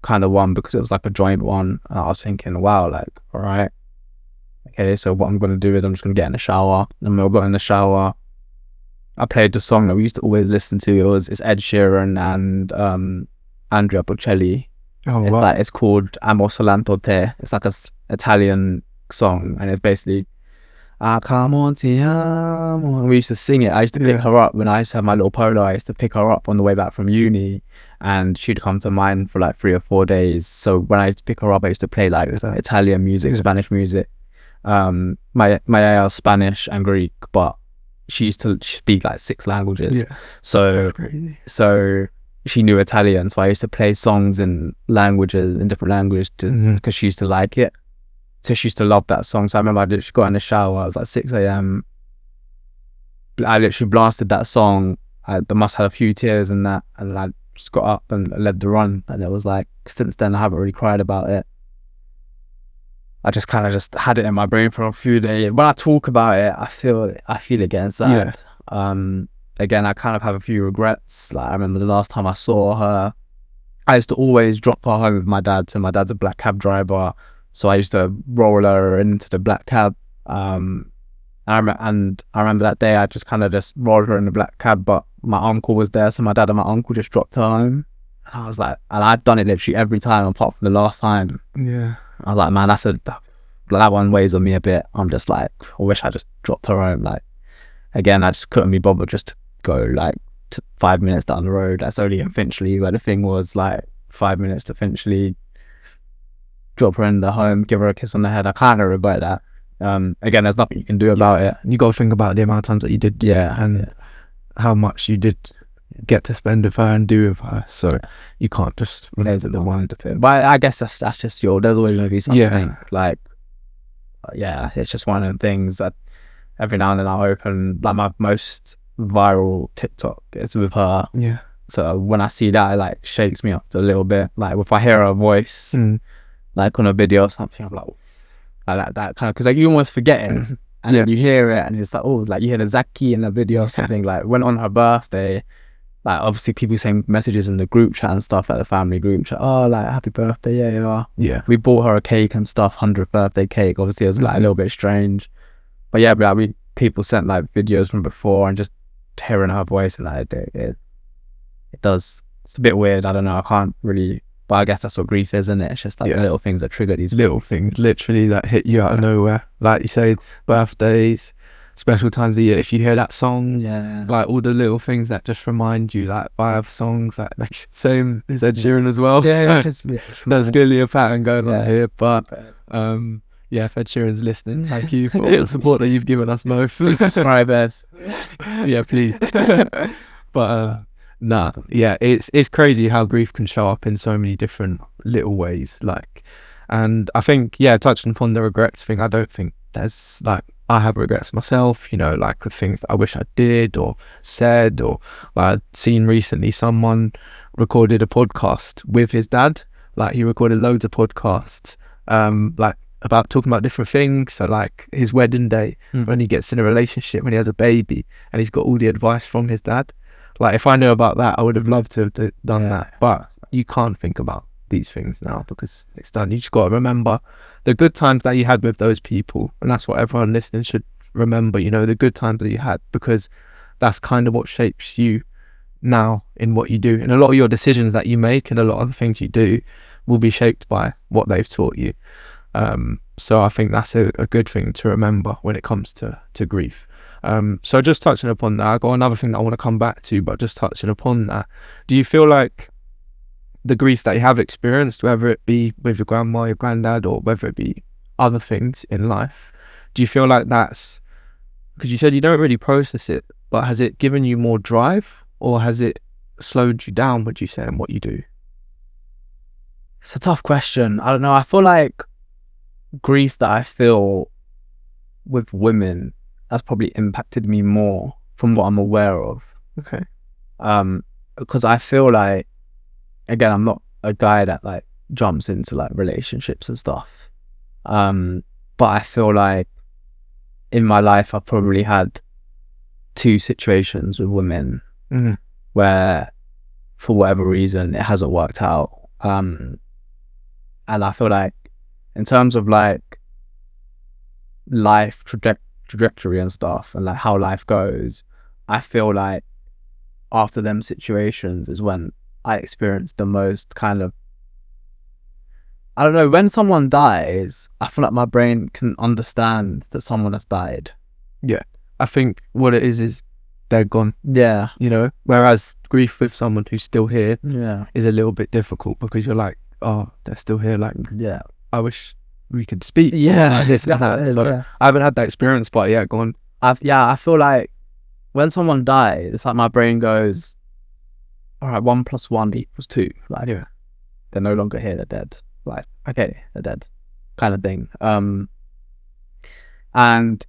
kind of one, because it was like a joint one. And I was thinking, wow, like all right, okay. So what I'm gonna do is I'm just gonna get in the shower. And when we got in the shower, I played the song that we used to always listen to. It's Ed Sheeran and Andrea Bocelli. Oh, it's wow. like, it's called Amo Soltanto Te. It's like a Italian song, and it's basically come on ti amo. And we used to sing it. I used to pick her up when I used to have my little polo. I used to pick her up on the way back from uni, and she'd come to mine for like 3 or 4 days. So when I used to pick her up, I used to play like Italian music, Spanish music. My is Spanish and Greek, but she used to speak like 6 languages. Yeah. So That's crazy. So she knew Italian, so I used to play songs in different languages because she used to like it. So she used to love that song. So I remember I literally got in the shower. I was like 6 a.m. I literally blasted that song. I must have had a few tears in that, and I just got up and led the run. And it was like, since then I haven't really cried about it. I just kind of just had it in my brain for a few days. When I talk about it, I feel it getting sad. Again, I kind of have a few regrets. Like I remember the last time I saw her, I used to always drop her home with my dad. So my dad's a black cab driver, so I used to roll her into the black cab. I remember that day I just kind of just rolled her in the black cab, but my uncle was there, so my dad and my uncle just dropped her home. And I was like, and I've done it literally every time apart from the last time. Yeah. I was like, man, that one weighs on me a bit. I'm just like, I wish I just dropped her home. Like, again, I just couldn't be bothered just to go like 5 minutes down the road. That's only in Finchley, where the thing was like 5 minutes to Finchley. Drop her in the home, give her a kiss on the head. I kind of regret that. Again, there's nothing you can do about it. You got to think about the amount of times that you did, and how much you did get to spend with her and do with her. So you can't just relate it the one to fit. But I guess that's just there's always going to be something like, it's just one of the things that every now and then I'll open, like my most viral TikTok is with her. Yeah. So when I see that, it like shakes me up a little bit. Like if I hear her voice, like on a video or something, I'm like that kind of, because like you almost forget it, and then you hear it, and it's like, oh, like you hear the Zack Ubi in the video or something. Like when on her birthday, like obviously people saying messages in the group chat and stuff, like the family group chat, oh, like happy birthday, yeah. We bought her a cake and stuff, 100th birthday cake. Obviously it was like a little bit strange, but yeah, but people sent like videos from before, and just hearing her voice, and like it does, it's a bit weird. I don't know, I can't really, but I guess that's what grief is, isn't it? It's just like the little things that trigger these little things, literally, that hit you out of nowhere. Like you say, birthdays, special times of the year. If you hear that song, like all the little things that just remind you, like by other songs, like same as Ed Sheeran as well. There's clearly a pattern going on here. But if Ed Sheeran's listening, thank you for all the support that you've given us both. Subscribe, Ed. Yeah, please. But it's crazy how grief can show up in so many different little ways. Like, and I think, touching upon the regrets thing, I don't think there's like, I have regrets myself, like with things that I wish I did or said, or I'd seen recently someone recorded a podcast with his dad. Like he recorded loads of podcasts, like about talking about different things. So like his wedding day, when he gets in a relationship, when he has a baby, and he's got all the advice from his dad. Like if I knew about that, I would have loved to have done that. But you can't think about these things now because it's done. You just got to remember the good times that you had with those people, and that's what everyone listening should remember. The good times that you had, because that's kind of what shapes you now in what you do, and a lot of your decisions that you make and a lot of the things you do will be shaped by what they've taught you. So I think that's a good thing to remember when it comes to grief. So just touching upon that, I've got another thing that I want to come back to, but just touching upon that, do you feel like the grief that you have experienced, whether it be with your grandma, your granddad, or whether it be other things in life, do you feel like that's, because you said you don't really process it, but has it given you more drive, or has it slowed you down, would you say, in what you do? It's a tough question. I don't know. I feel like grief that I feel with women has probably impacted me more from what I'm aware of. Okay. Because I feel like, again, I'm not a guy that like jumps into like relationships and stuff. But I feel like in my life I've probably had 2 situations with women where for whatever reason it hasn't worked out. And I feel like in terms of like life trajectory and stuff, and like how life goes, I feel like after them situations is when I experienced the most kind of, I don't know, when someone dies, I feel like my brain can understand that someone has died. Yeah, I think what it is they're gone. Yeah. Whereas grief with someone who's still here is a little bit difficult, because you're like, oh, they're still here, like, I wish we could speak. Yeah, like this and that. So I haven't had that experience, but go on. I feel like when someone dies, it's like my brain goes, all right, 1 + 1 = 2. Like, Yeah. they're no longer here, they're dead. Like, okay, they're dead, kind of thing. And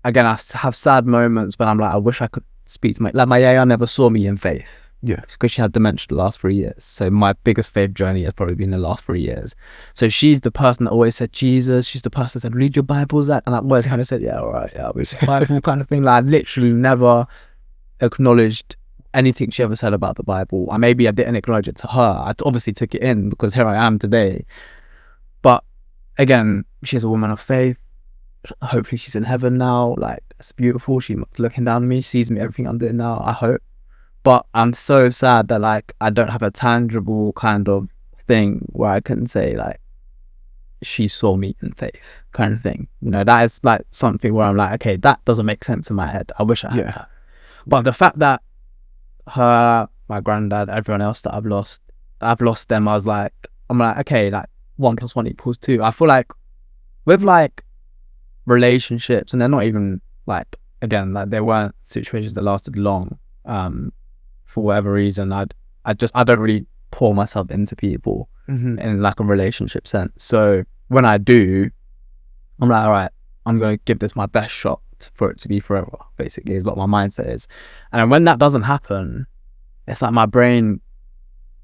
again, I have sad moments when I'm like, I wish I could speak to my yaya never saw me in faith. Yeah. Because she had dementia the last 3 years. So my biggest faith journey has probably been the last 3 years. So she's the person that always said Jesus. She's the person that said, read your Bible, Zach. And I always kind of said, yeah, all right, yeah, read the Bible kind of thing. Like, I literally never acknowledged anything she ever said about the Bible. Maybe I didn't acknowledge it to her. I obviously took it in because here I am today. But again, she's a woman of faith. Hopefully she's in heaven now. Like, it's beautiful. She's looking down on me. She sees me, everything I'm doing now, I hope. But I'm so sad that, like, I don't have a tangible kind of thing where I can say, like, she saw me in faith kind of thing. You know, that is like something where I'm like, okay, that doesn't make sense in my head. I wish I had that. But the fact that her, my granddad, everyone else that I've lost them, I'm like, okay, like 1 + 1 = 2. I feel like with like relationships, and they're not even like, again, like they weren't situations that lasted long. For whatever reason, I don't really pour myself into people in like a relationship sense. So when I do, I'm like, all right, I'm going to give this my best shot for it to be forever, basically, is what my mindset is. And then when that doesn't happen, it's like my brain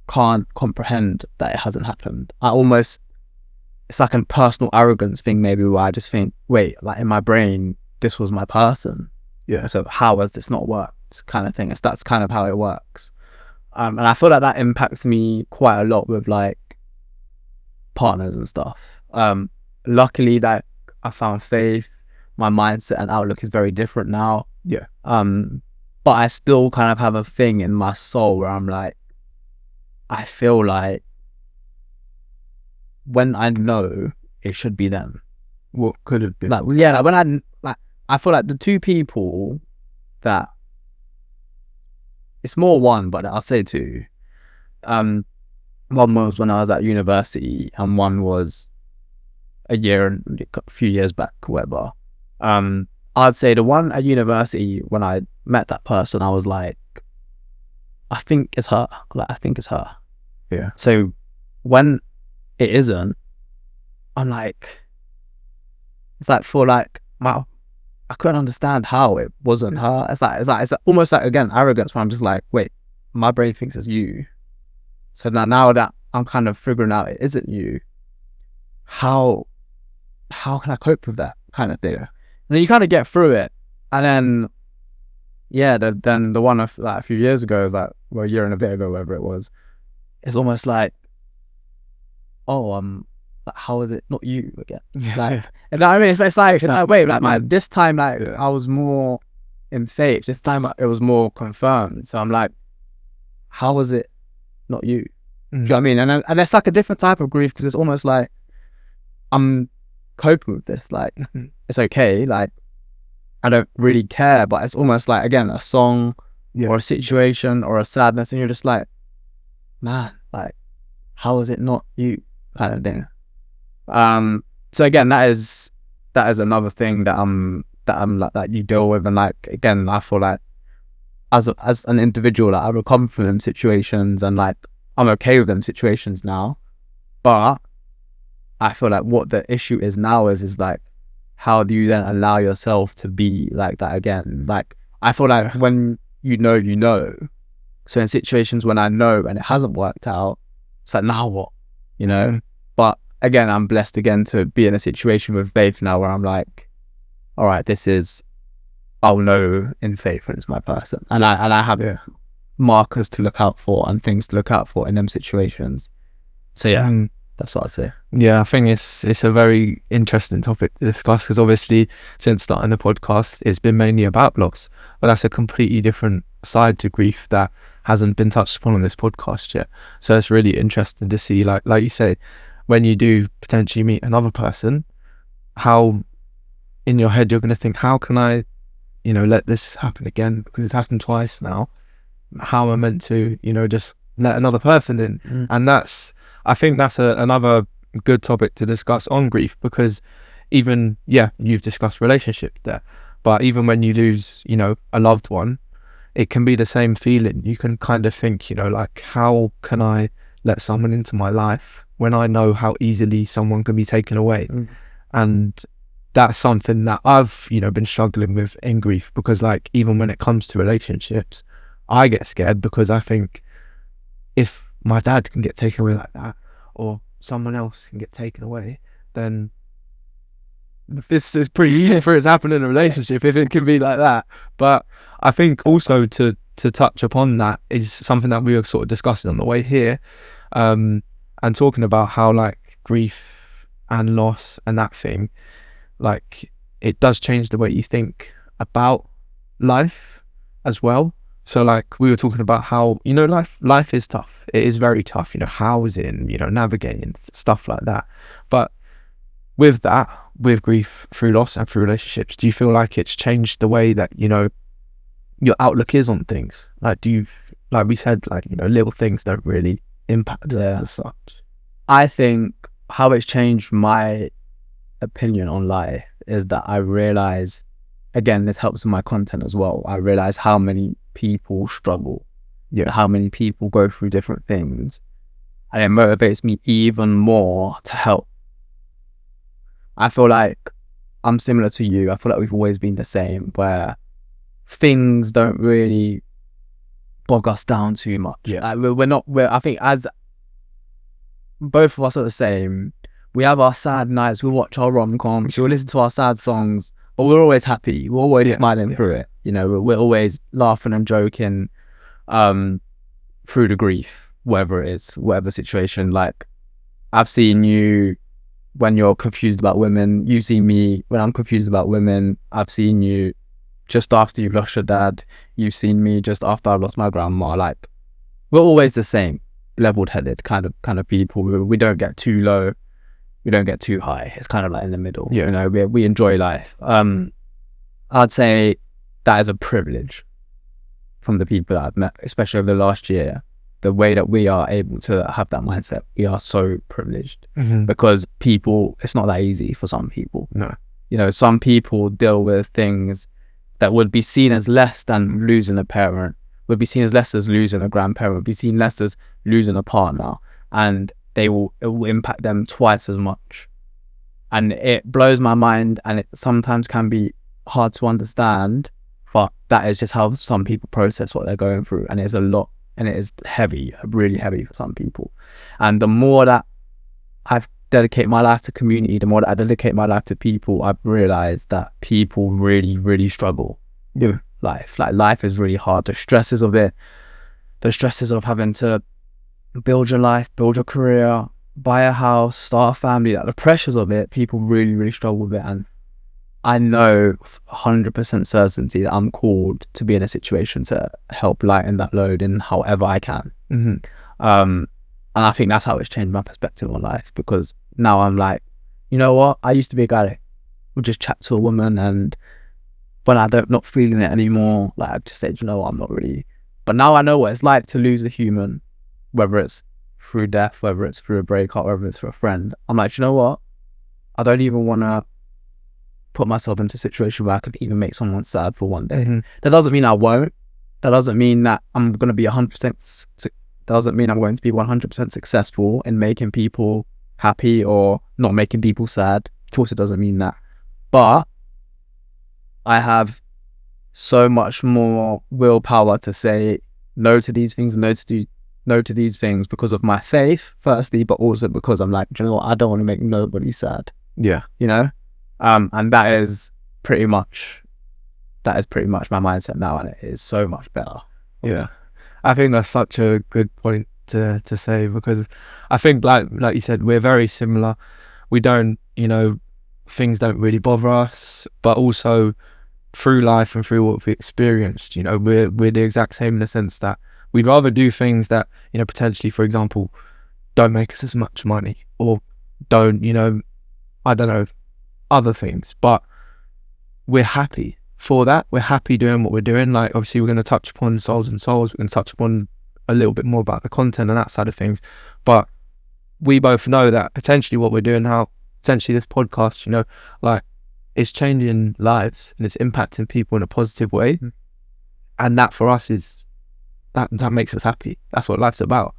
can't comprehend that it hasn't happened. It's like a personal arrogance thing, maybe, where I just think, wait, like in my brain, this was my person. Yeah. So how has this not worked? Kind of thing. That's kind of how it works. And I feel like that impacts me quite a lot with like partners and stuff. Luckily that I found faith. My mindset and outlook is very different now. Yeah. But I still kind of have a thing in my soul where I'm like, I feel like when I know it should be them. What could have been? Like, yeah, like when I feel like the two people that, it's more one, but I'll say two. One was when I was at university, and one was a few years back, whatever. I'd say the one at university, when I met that person, I was like, I think it's her. Like, I think it's her. Yeah. So when it isn't, I'm like, it's like for like I couldn't understand how it wasn't her. It's almost like, again, arrogance, where I'm just like, wait, my brain thinks it's you. So now that I'm kind of figuring out it isn't you, how can I cope with that kind of thing? And then you kind of get through it. And then, yeah, then the one of like a few years ago, was like, well, a year and a bit ago, whatever it was, it's almost like, oh, like, how is it not you again? Like, and I mean, it's like wait, like this time, like I was more in faith. This time it was more confirmed. So I'm like, how was it not you? Do you know what I mean? And it's like a different type of grief, because it's almost like I'm coping with this. Like, it's okay. Like, I don't really care, but it's almost like, again, a song or a situation or a sadness, and you're just like, man, like, how is it not you? Kind of thing. So again, that is another thing that I'm like, that you deal with. And like, again, I feel like as an individual, like, I recover from them situations, and like I'm okay with them situations now. But I feel like what the issue is now is like, how do you then allow yourself to be like that again? Like, I feel like when you know. So in situations when I know and it hasn't worked out, it's like, now what? You know? But again, I'm blessed again to be in a situation with faith now where I'm like, all right, I'll know in faith when it's my person. And I have markers to look out for and things to look out for in them situations. So yeah, that's what I'd say. Yeah, I think it's a very interesting topic to discuss, because obviously since starting the podcast, it's been mainly about loss, but that's a completely different side to grief that hasn't been touched upon on this podcast yet. So it's really interesting to see, like you say, when you do potentially meet another person, how in your head you're going to think, how can I, let this happen again, because it's happened twice now. How am I meant to, just let another person in? And I think that's another good topic to discuss on grief, because you've discussed relationship there, but even when you lose, a loved one, it can be the same feeling. You can kind of think, you know, like, how can I let someone into my life when I know how easily someone can be taken away? And that's something that I've, you know, been struggling with in grief, because like, even when it comes to relationships, I get scared because I think, if my dad can get taken away like that, or someone else can get taken away, then this is pretty easy for it to happen in a relationship if it can be like that. But I think also to touch upon that is something that we were sort of discussing on the way here, and talking about how like grief and loss and that thing, like, it does change the way you think about life as well. So like, we were talking about how, you know, life is tough. It is very tough, you know, housing, you know, navigating, stuff like that. But with that, with grief through loss and through relationships, do you feel like it's changed the way that, you know, your outlook is on things? Like, do you, like we said, like, you know, little things don't really impact it as such? I think how it's changed my opinion on life is that I realize, again, this helps with my content as well, I realize how many people struggle, how many people go through different things, and it motivates me even more to help. I feel like I'm similar to you. I feel like we've always been the same, where things don't really bog us down too much. Like, I think as both of us are the same, we have our sad nights, we watch our rom-coms, we'll listen to our sad songs, but we're always happy, we're always smiling through it, you know, we're always laughing and joking through the grief, whatever it is, whatever situation. Like, I've seen you when you're confused about women, you see me when I'm confused about women, I've seen you just after you've lost your dad, you've seen me just after I've lost my grandma. Like, we're always the same, level-headed kind of people. We don't get too low, we don't get too high. It's kind of like in the middle. You know, we enjoy life. I'd say that is a privilege from the people that I've met, especially over the last year. The way that we are able to have that mindset, we are so privileged, because people, it's not that easy for some people. No, you know, some people deal with things that would be seen as less than losing a parent, would be seen as less as losing a grandparent, would be seen less as losing a partner, and it will impact them twice as much. And it blows my mind, and it sometimes can be hard to understand, but that is just how some people process what they're going through, and it's a lot, and it is heavy, really heavy for some people. And the more that I've dedicated my life to community, the more that I dedicate my life to people, I've realized that people really, really struggle with life. Like, life is really hard. The stresses of it, the stresses of having to build your life, build your career, buy a house, start a family, like the pressures of it, people really, really struggle with it. And I know 100% certainty that I'm called to be in a situation to help lighten that load in however I can. And I think that's how it's changed my perspective on life, because now I'm like, you know what, I used to be a guy that would just chat to a woman, and when I'm not feeling it anymore, like, I just said, you know what, I'm not really. But now I know what it's like to lose a human, whether it's through death, whether it's through a breakup, whether it's for a friend. I'm like, you know what, I don't even want to put myself into a situation where I could even make someone sad for one day. That doesn't mean I won't. That doesn't mean that I'm going to be 100%. That doesn't mean I'm going to be 100% successful in making people happy or not making people sad. Of course, it doesn't mean that. But I have so much more willpower to say no to these things, no to these things, because of my faith, firstly, but also because I'm like, you know what, I don't want to make nobody sad. Yeah. You know? And that is pretty much my mindset now, and it is so much better. Yeah, I think that's such a good point to say, because I think like you said, we're very similar. We don't, you know, things don't really bother us, but also through life and through what we've experienced, you know, we're the exact same, in the sense that we'd rather do things that, you know, potentially, for example, don't make us as much money, or don't, you know, I don't know, other things, but we're happy for that. We're happy doing what we're doing. Like, obviously, we're going to touch upon souls and souls. We're going to touch upon a little bit more about the content and that side of things. But we both know that potentially what we're doing now, potentially this podcast, you know, like, it's changing lives and it's impacting people in a positive way. and that for us is that makes us happy. That's what life's about.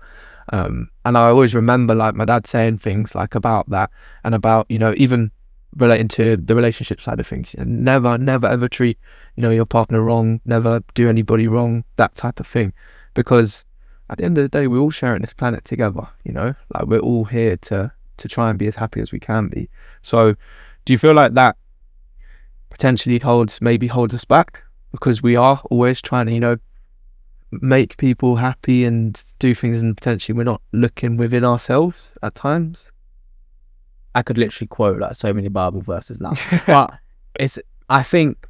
And I always remember like my dad saying things like about that, and about, you know, even relating to the relationship side of things, never ever treat, you know, your partner wrong, never do anybody wrong, that type of thing, because at the end of the day we're all sharing this planet together, you know, like we're all here to try and be as happy as we can be. So do you feel like that potentially holds us back, because we are always trying to, you know, make people happy and do things, and potentially we're not looking within ourselves at times? I could literally quote like so many Bible verses now, but I think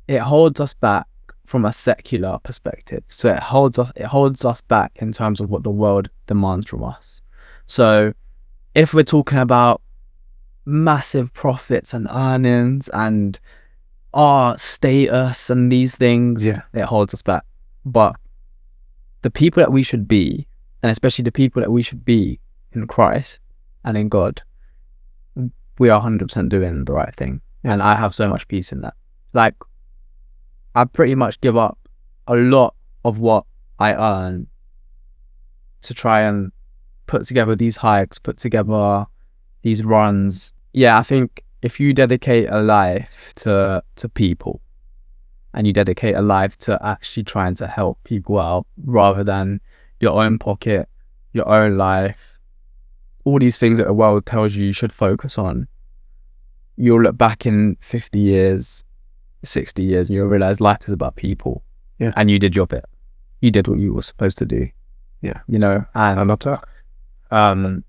it holds us back from a secular perspective. So it holds us back in terms of what the world demands from us. So if we're talking about massive profits and earnings and our status and these things, it holds us back. But the people that we should be, and especially the people that we should be in Christ and in God, we are 100% doing the right thing. And I have so much peace in that. Like, I pretty much give up a lot of what I earn to try and put together these hikes, put together these runs. Yeah, I think if you dedicate a life to people, and you dedicate a life to actually trying to help people out rather than your own pocket, your own life, all these things that the world tells you should focus on, you'll look back in 50 years, 60 years, and you'll realize life is about people. Yeah. And you did your bit. You did what you were supposed to do. Yeah. You know, and I love that.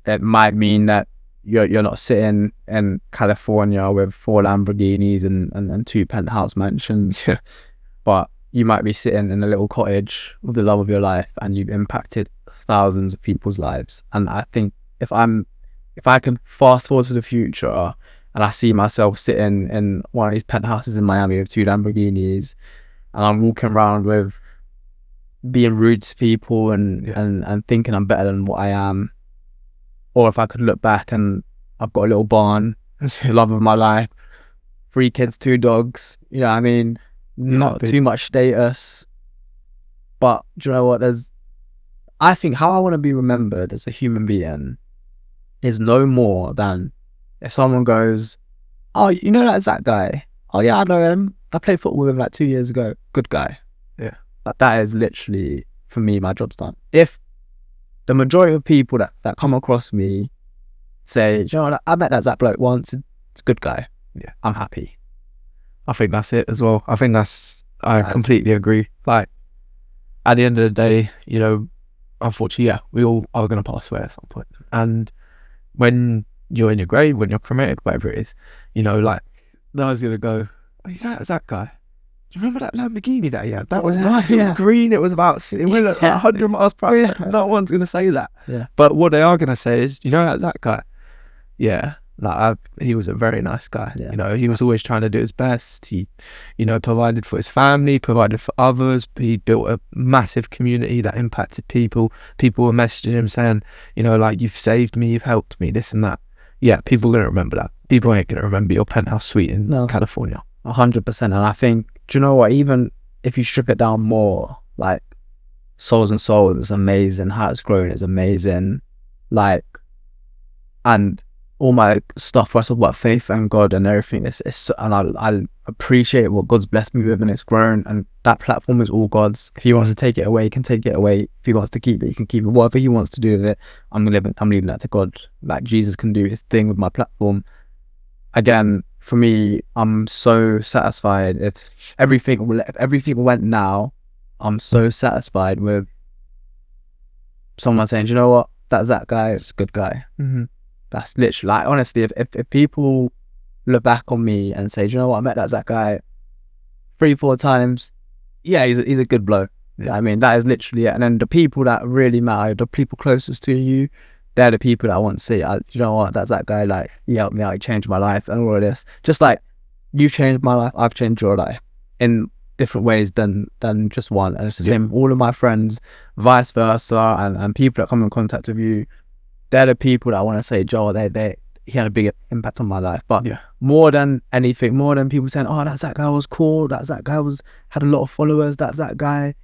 It might mean that you're not sitting in California with 4 Lamborghinis and 2 penthouse mansions, but you might be sitting in a little cottage with the love of your life, and you've impacted thousands of people's lives. And I think if I can fast forward to the future and I see myself sitting in one of these penthouses in Miami with 2 Lamborghinis, and I'm walking around with being rude to people and thinking I'm better than what I am, or if I could look back and I've got a little barn, the love of my life, 3 kids, 2 dogs, you know what I mean? Not too much status. But do you know what? I think how I want to be remembered as a human being is no more than if someone goes, oh, you know that Zack guy? Oh yeah, I know him. I played football with him like 2 years ago. Good guy. Yeah. Like, that is literally, for me, my job's done. If the majority of people that come across me say, you know, I met that Zack bloke once, it's a good guy, I'm happy. I think that's it as well. I completely agree. Like, at the end of the day, you know, unfortunately, we all are going to pass away at some point. And when you're in your grave, when you're cremated, whatever it is, you know, like, I was going to go, oh, you know that guy? Do you remember that Lamborghini that he had? That was nice. It was green. It was it went at 100 miles per hour. No one's going to say that. Yeah. But what they are going to say is, you know that guy? Yeah. Like, he was a very nice guy. Yeah. You know, he was always trying to do his best. He, you know, provided for his family, provided for others. He built a massive community that impacted people. People were messaging him saying, you know, like, you've saved me, you've helped me, this and that. Yeah, people are going to remember that. People ain't going to remember your penthouse suite in California. 100%. And I think, do you know what, even if you strip it down more, like, Souls and Souls is amazing, How It's Grown is amazing, like, and all my stuff where I talk about faith and God and everything, and I appreciate what God's blessed me with, and it's grown, and that platform is all God's. If he wants to take it away, he can take it away. If he wants to keep it, he can keep it. Whatever he wants to do with it, I'm leaving that to God. Like, Jesus can do his thing with my platform. Again, for me, I'm so satisfied. If everything went now, I'm so satisfied with someone saying, do you know what, that's that guy, it's a good guy. Mm-hmm. That's literally, like, honestly, if people look back on me and say, do you know what, I met that guy 3-4 times, yeah, he's a good bloke. Yeah. I mean, that is literally it. And then the people that really matter, the people closest to you, they're the people that I want to see. You know what, that's that guy, like, he helped me out, he changed my life and all of this. Just like you've changed my life, I've changed your life in different ways than just one. And it's the same with all of my friends, vice versa, and people that come in contact with you, they're the people that I want to say, Joel, he had a big impact on my life. But Yeah. more than anything, more than people saying, oh, that guy was cool, that guy had a lot of followers, that guy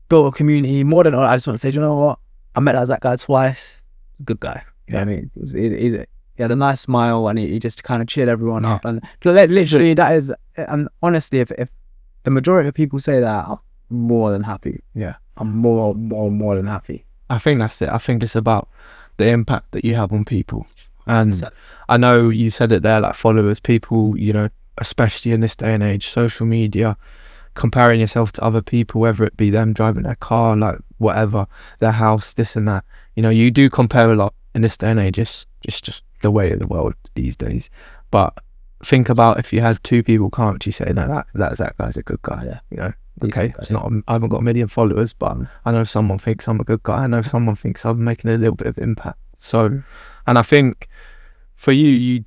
built a community, more than all, I just want to say, do you know what? I met that guy twice. Good guy. You know what I mean? He had a nice smile, and he just kind of cheered everyone up. And literally, that is, and honestly, if the majority of people say that, I'm more than happy. Yeah. I'm more than happy. I think that's it. I think it's about the impact that you have on people. And So- I know you said it there, like followers, people, you know, especially in this day and age, social media, comparing yourself to other people, whether it be them driving their car, like whatever, their house, this and that. You know, you do compare a lot in this day and age. It's just the way of the world these days. But think about if you had two people come up to you saying that guy's a good guy. Yeah. You know, Decent okay, guy, it's not. I haven't got a million followers, but I know someone thinks I'm a good guy. I know someone thinks I'm making a little bit of impact. So, and I think for you, you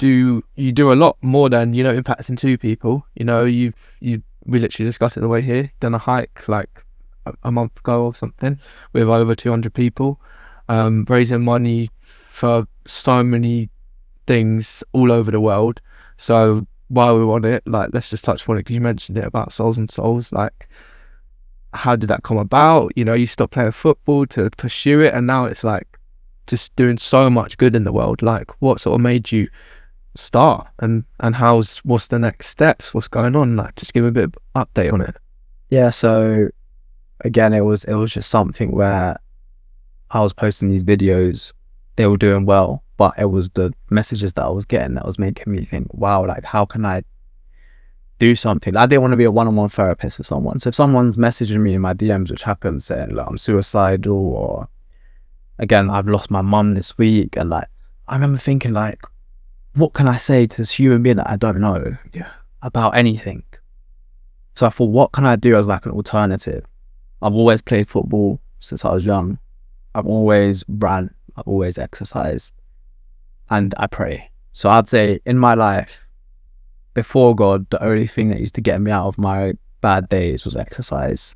do a lot more than, you know, impacting two people. You know, we literally just got it the way here, done a hike like a month ago or something with over 200 people, raising money for so many things all over the world. So while we're on it, like, let's just touch on it because you mentioned it about Souls and Souls. Like, how did that come about? You know, you stopped playing football to pursue it, and now it's like just doing so much good in the world. Like, what sort of made you start, and what's the next steps? What's going on? Like, just give a bit of update on it. Yeah, so again, it was just something where I was posting these videos, they were doing well, but it was the messages that I was getting that was making me think, wow, like, how can I do something? I didn't want to be a one-on-one therapist with someone. So if someone's messaging me in my DMs, which happens, saying, like, I'm suicidal, or again, I've lost my mum this week, and like, I remember thinking, like, what can I say to this human being that I don't know about anything? So I thought, what can I do as like an alternative? I've always played football since I was young. I've always ran. I've always exercised. And I pray. So I'd say in my life, before God, the only thing that used to get me out of my bad days was exercise.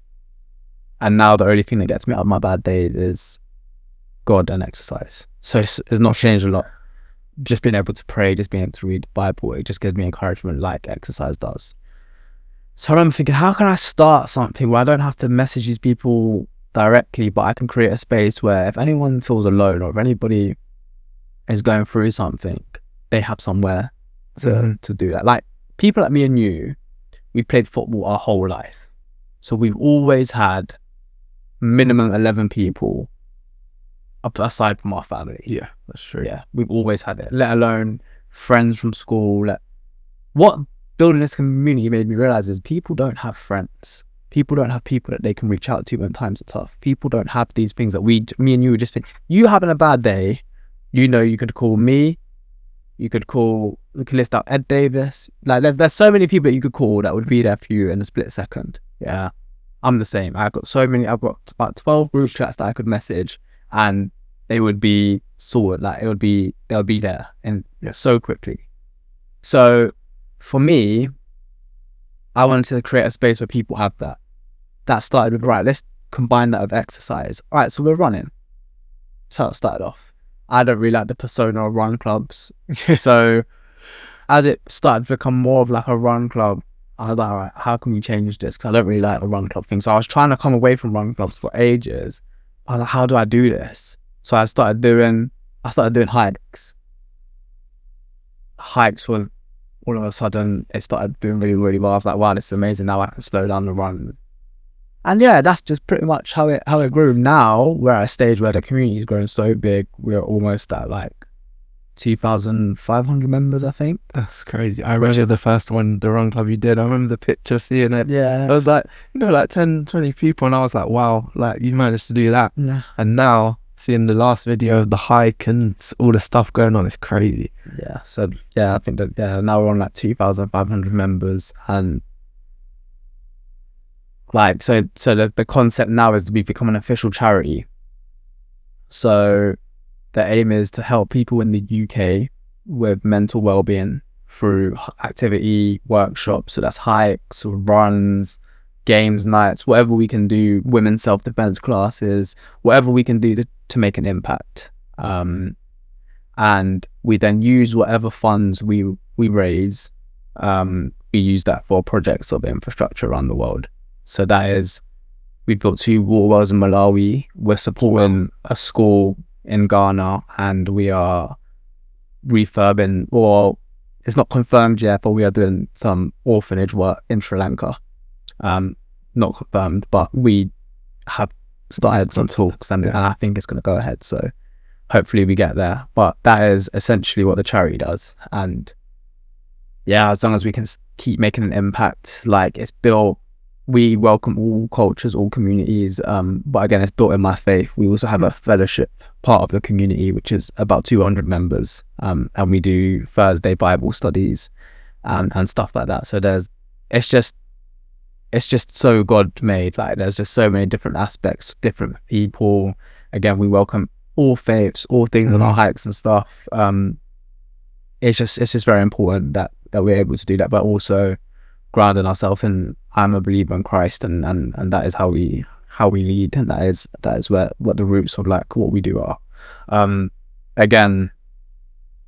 And now the only thing that gets me out of my bad days is God and exercise. So it's not changed a lot. Just being able to pray, just being able to read the Bible, it just gives me encouragement like exercise does. So I remember thinking, how can I start something where I don't have to message these people directly, but I can create a space where if anyone feels alone, or if anybody is going through something, they have somewhere to do that. Like, people like me and you, we've played football our whole life. So we've always had minimum 11 people aside from our family. Yeah, that's true. Yeah, we've always had it, let alone friends from school. What building this community made me realize is people don't have friends. People don't have people that they can reach out to when times are tough. People don't have these things that me and you just think. You having a bad day, you know, you could call me, we can list out Ed Davis. Like, there's so many people that you could call that would be there for you in a split second. Yeah, I'm the same. I've got about 12 group chats that I could message, and they would be sorted. Like, they'll be there and so quickly. So for me, I wanted to create a space where people have that. That started with, right, let's combine that with exercise. All right, so we're running. That's how it started off. I don't really like the persona of run clubs. So as it started to become more of like a run club, I was like, all right, how can we change this? Because I don't really like the run club thing. So I was trying to come away from run clubs for ages. I was like, how do I do this? So I started doing hikes. Hikes were, all of a sudden, it started doing really, really well. I was like, wow, this is amazing. Now I can slow down the run. And yeah, that's just pretty much how it grew. Now we're at a stage where the community is growing so big. We're almost at like 2,500 members, I think. That's crazy. I remember the first one, the run club you did. I remember the picture, seeing it. Yeah. I was like, like 10, 20 people, and I was like, wow, like, you managed to do that. Yeah. And now seeing the last video of the hike and all the stuff going on, it's crazy. Yeah. So yeah, I think that now we're on like 2,500 members, and like so the concept now is to become an official charity. So the aim is to help people in the UK with mental well-being through activity, workshops. So that's hikes, runs, games nights, whatever we can do, women's self-defense classes, whatever we can do to make an impact. And and we then use whatever funds we raise. We use that for projects of infrastructure around the world. So that is, we built 2 water wells in Malawi. We're supporting a school in Ghana, and we are refurbing, or it's not confirmed yet, but we are doing some orphanage work in Sri Lanka. Not confirmed, but we have started some talks, and I think it's going to go ahead. So hopefully we get there. But that is essentially what the charity does. And yeah, as long as we can keep making an impact, like, it's built, we welcome all cultures, all communities. But again, it's built in my faith. We also have a fellowship part of the community, which is about 200 members. And we do Thursday Bible studies and stuff like that. So it's just so God made. Like, there's just so many different aspects, different people. Again, we welcome all faiths, all things on our hikes and stuff. It's just very important that we're able to do that, but also grounding ourselves in, I'm a believer in Christ, and that is how we lead, and that is what the roots of, like, what we do are. Again,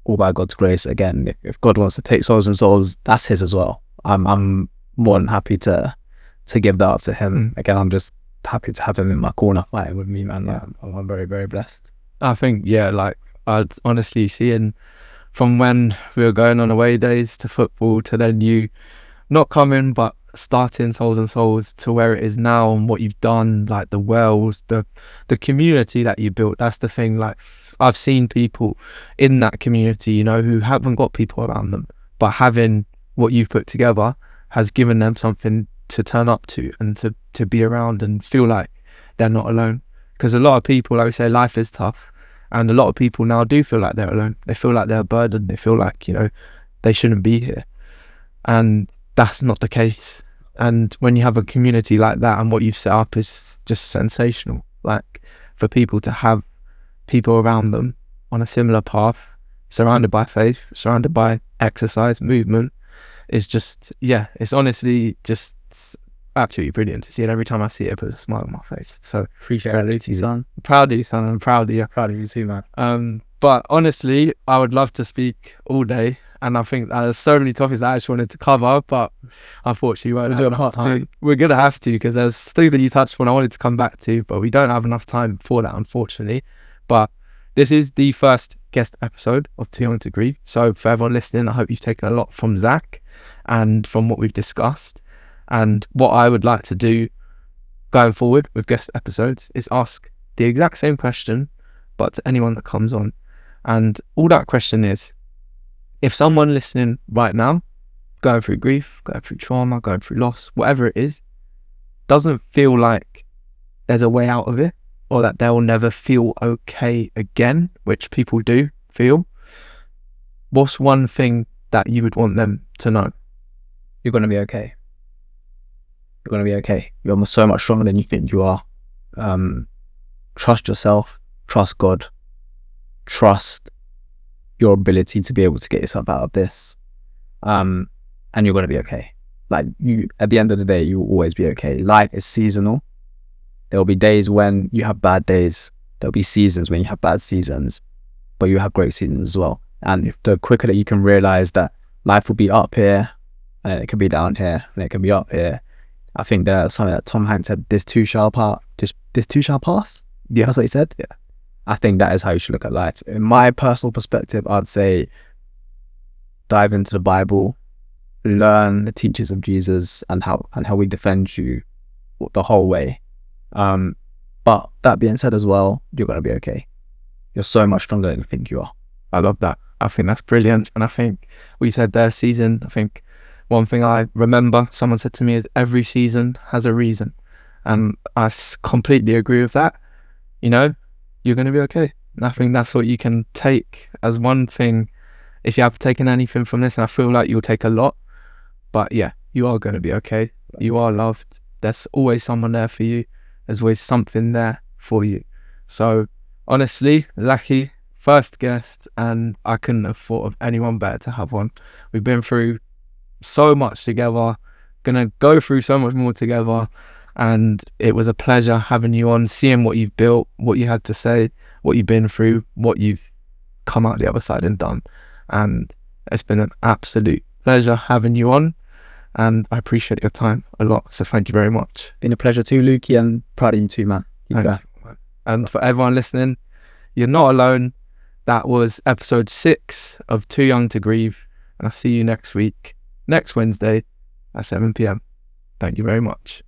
all by God's grace. Again, if God wants to take souls and souls, that's his as well. I'm more than happy to give that up to him. Again, I'm just happy to have him in my corner fighting with me, man. I'm very, very blessed. I think, like, I'd honestly seeing from when we were going on away days to football, to then you not coming but starting Souls and Souls to where it is now, and what you've done, like the wells, the community that you built. That's the thing. Like, I've seen people in that community, who haven't got people around them, but having what you've put together has given them something to turn up to, and to be around and feel like they're not alone. Because a lot of people, like we say, life is tough, and a lot of people now do feel like they're alone. They feel like they're a burden. They feel like, they shouldn't be here, and that's not the case. And when you have a community like that, and what you've set up is just sensational, like, for people to have people around them on a similar path, surrounded by faith, surrounded by exercise, movement, is just, it's honestly just absolutely brilliant to see it. Every time I see it, it puts a smile on my face. So Appreciate it, son. proud of you, son. I'm proud of you. Proud of you too, man. But honestly, I would love to speak all day, and I think there's so many topics that I just wanted to cover, but unfortunately we won't have enough time. We're gonna have to, because there's things that you touched on I wanted to come back to, but we don't have enough time for that, unfortunately. But this is the first guest episode of TYTG. So for everyone listening, I hope you've taken a lot from Zack and from what we've discussed. And what I would like to do going forward with guest episodes is ask the exact same question, but to anyone that comes on. And all that question is, if someone listening right now, going through grief, going through trauma, going through loss, whatever it is, doesn't feel like there's a way out of it, or that they'll never feel okay again, which people do feel, what's one thing that you would want them to know? You're going to be okay. You're going to be okay. You're so much stronger than you think you are. Trust yourself, trust God, trust your ability to be able to get yourself out of this. And you're going to be okay. Like, you, at the end of the day, you will always be okay. Life is seasonal. There will be days when you have bad days. There'll be seasons when you have bad seasons, but you have great seasons as well. And if the quicker that you can realize that life will be up here, and it can be down here, and it can be up here. I think there's something that Tom Hanks said, this too shall pass. Yeah, that's what he said. Yeah. I think that is how you should look at life. In my personal perspective, I'd say dive into the Bible, learn the teachings of Jesus, and how we defend you the whole way. But that being said as well, you're going to be okay. You're so much stronger than you think you are. I love that. I think that's brilliant. And I think we said their season, I think one thing I remember someone said to me is every season has a reason. And I completely agree with that. You're going to be okay. And I think that's what you can take as one thing. If you have taken anything from this, and I feel like you'll take a lot, but yeah, you are going to be okay. You are loved. There's always someone there for you. There's always something there for you. So honestly, Zacky, first guest, and I couldn't have thought of anyone better to have one. We've been through so much together, gonna go through so much more together, and it was a pleasure having you on, seeing what you've built, what you had to say, what you've been through, what you've come out the other side and done. And it's been an absolute pleasure having you on, and I appreciate your time a lot. So thank you very much. Been a pleasure too, Lukey, and proud of you too, man. Keep going. And for everyone listening, you're not alone. That was episode 6 of Too Young to Grieve. And I'll see you next week, next Wednesday at 7 p.m. Thank you very much.